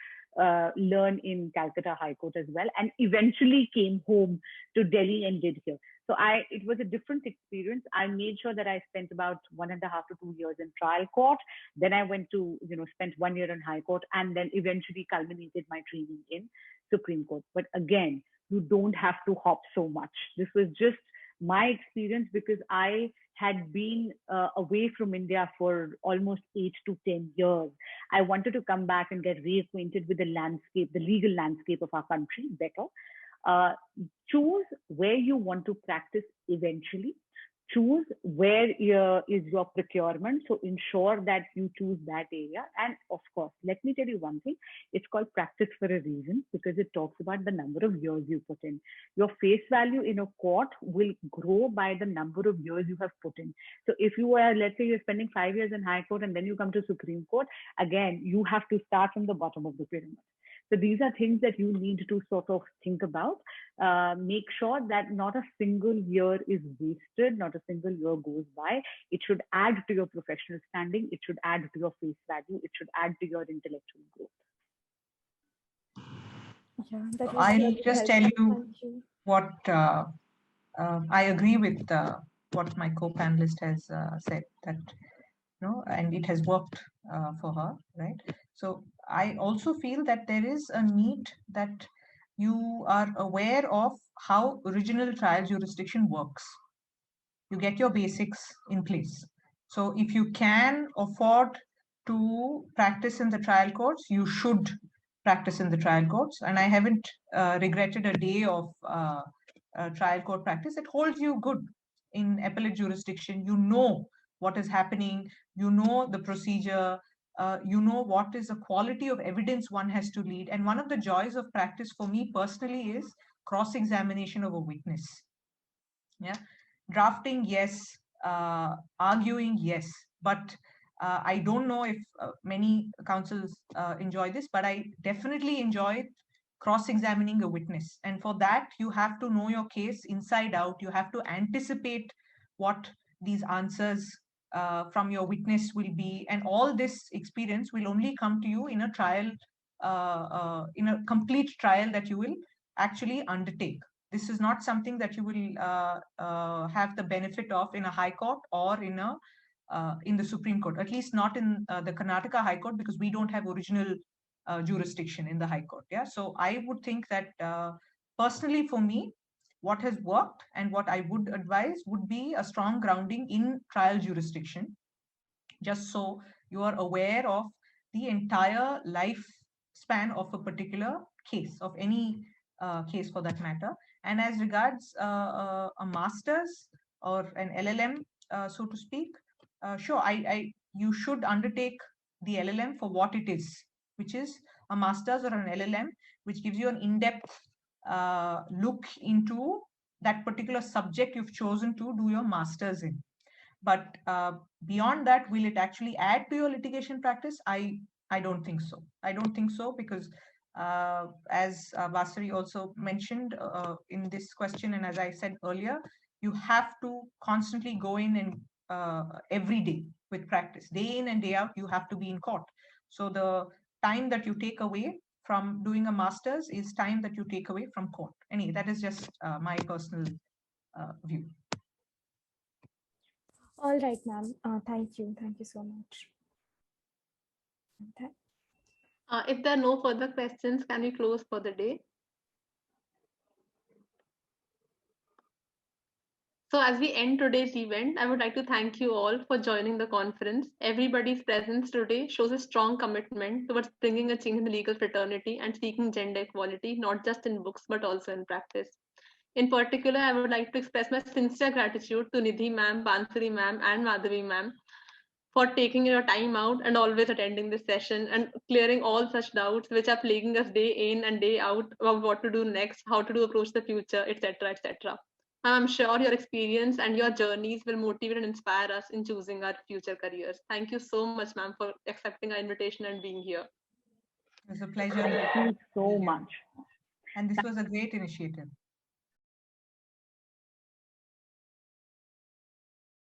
learn in Calcutta High Court as well, and eventually came home to Delhi and did here. So it was a different experience. I made sure that I spent about 1.5 to 2 years in trial court. Then I went to, spent 1 year in High Court, and then eventually culminated my training in Supreme Court. But again, you don't have to hop so much. This was just my experience, because I had been away from India for almost 8 to 10 years. I wanted to come back and get reacquainted with the landscape, the legal landscape of our country better. choose where you want to practice eventually. Choose where is your procurement. So ensure that you choose that area. And of course, let me tell you one thing. It's called practice for a reason, because it talks about the number of years you put in. Your face value in a court will grow by the number of years you have put in. So if you are, let's say you're spending 5 years in High Court and then you come to Supreme Court, again, you have to start from the bottom of the pyramid. So these are things that you need to sort of think about. Make sure that not a single year is wasted, not a single year goes by. It should add to your professional standing. It should add to your face value. It should add to your intellectual growth. Yeah, that was I'll really just tell helpful. you what I agree with what my co-panelist has said, that and it has worked for her, right? So I also feel that there is a need that you are aware of how original trial jurisdiction works. You get your basics in place. So if you can afford to practice in the trial courts, you should practice in the trial courts. And I haven't regretted a day of trial court practice. It holds you good in appellate jurisdiction. You know what is happening, you know the procedure, you know what is the quality of evidence one has to lead. And one of the joys of practice for me personally is cross-examination of a witness. Yeah, drafting, yes, arguing, yes, but I don't know if many counsels enjoy this, but I definitely enjoy cross-examining a witness. And for that, you have to know your case inside out. You have to anticipate what these answers from your witness will be. And all this experience will only come to you in a trial, in a complete trial that you will actually undertake. This is not something that you will have the benefit of in a high court or in the Supreme Court, at least not in the Karnataka High Court, because we don't have original jurisdiction in the High Court. Yeah, so I would think that personally for me, what has worked and what I would advise would be a strong grounding in trial jurisdiction, just so you are aware of the entire lifespan of a particular case, of any case for that matter. And as regards a master's or an LLM, so to speak, sure, you should undertake the LLM for what it is, which is a master's or an LLM, which gives you an in-depth look into that particular subject you've chosen to do your master's in. But beyond that, will it actually add to your litigation practice? I don't think so. I don't think so, because as Vasari also mentioned in this question, and as I said earlier, you have to constantly go in and every day with practice, day in and day out, you have to be in court. So the time that you take away from doing a master's is time that you take away from court. Anyway, that is just my personal view. All right, ma'am. Thank you. Thank you so much. If there are no further questions, can we close for the day? So as we end today's event, I would like to thank you all for joining the conference. Everybody's presence today shows a strong commitment towards bringing a change in the legal fraternity and seeking gender equality, not just in books, but also in practice. In particular, I would like to express my sincere gratitude to Nidhi ma'am, Bansuri ma'am, and Madhavi ma'am for taking your time out and always attending this session and clearing all such doubts which are plaguing us day in and day out about what to do next, how to approach the future, etc., etc. I'm sure your experience and your journeys will motivate and inspire us in choosing our future careers. Thank you so much, ma'am, for accepting our invitation and being here. It was a pleasure. Thank you so much. And this was a great initiative.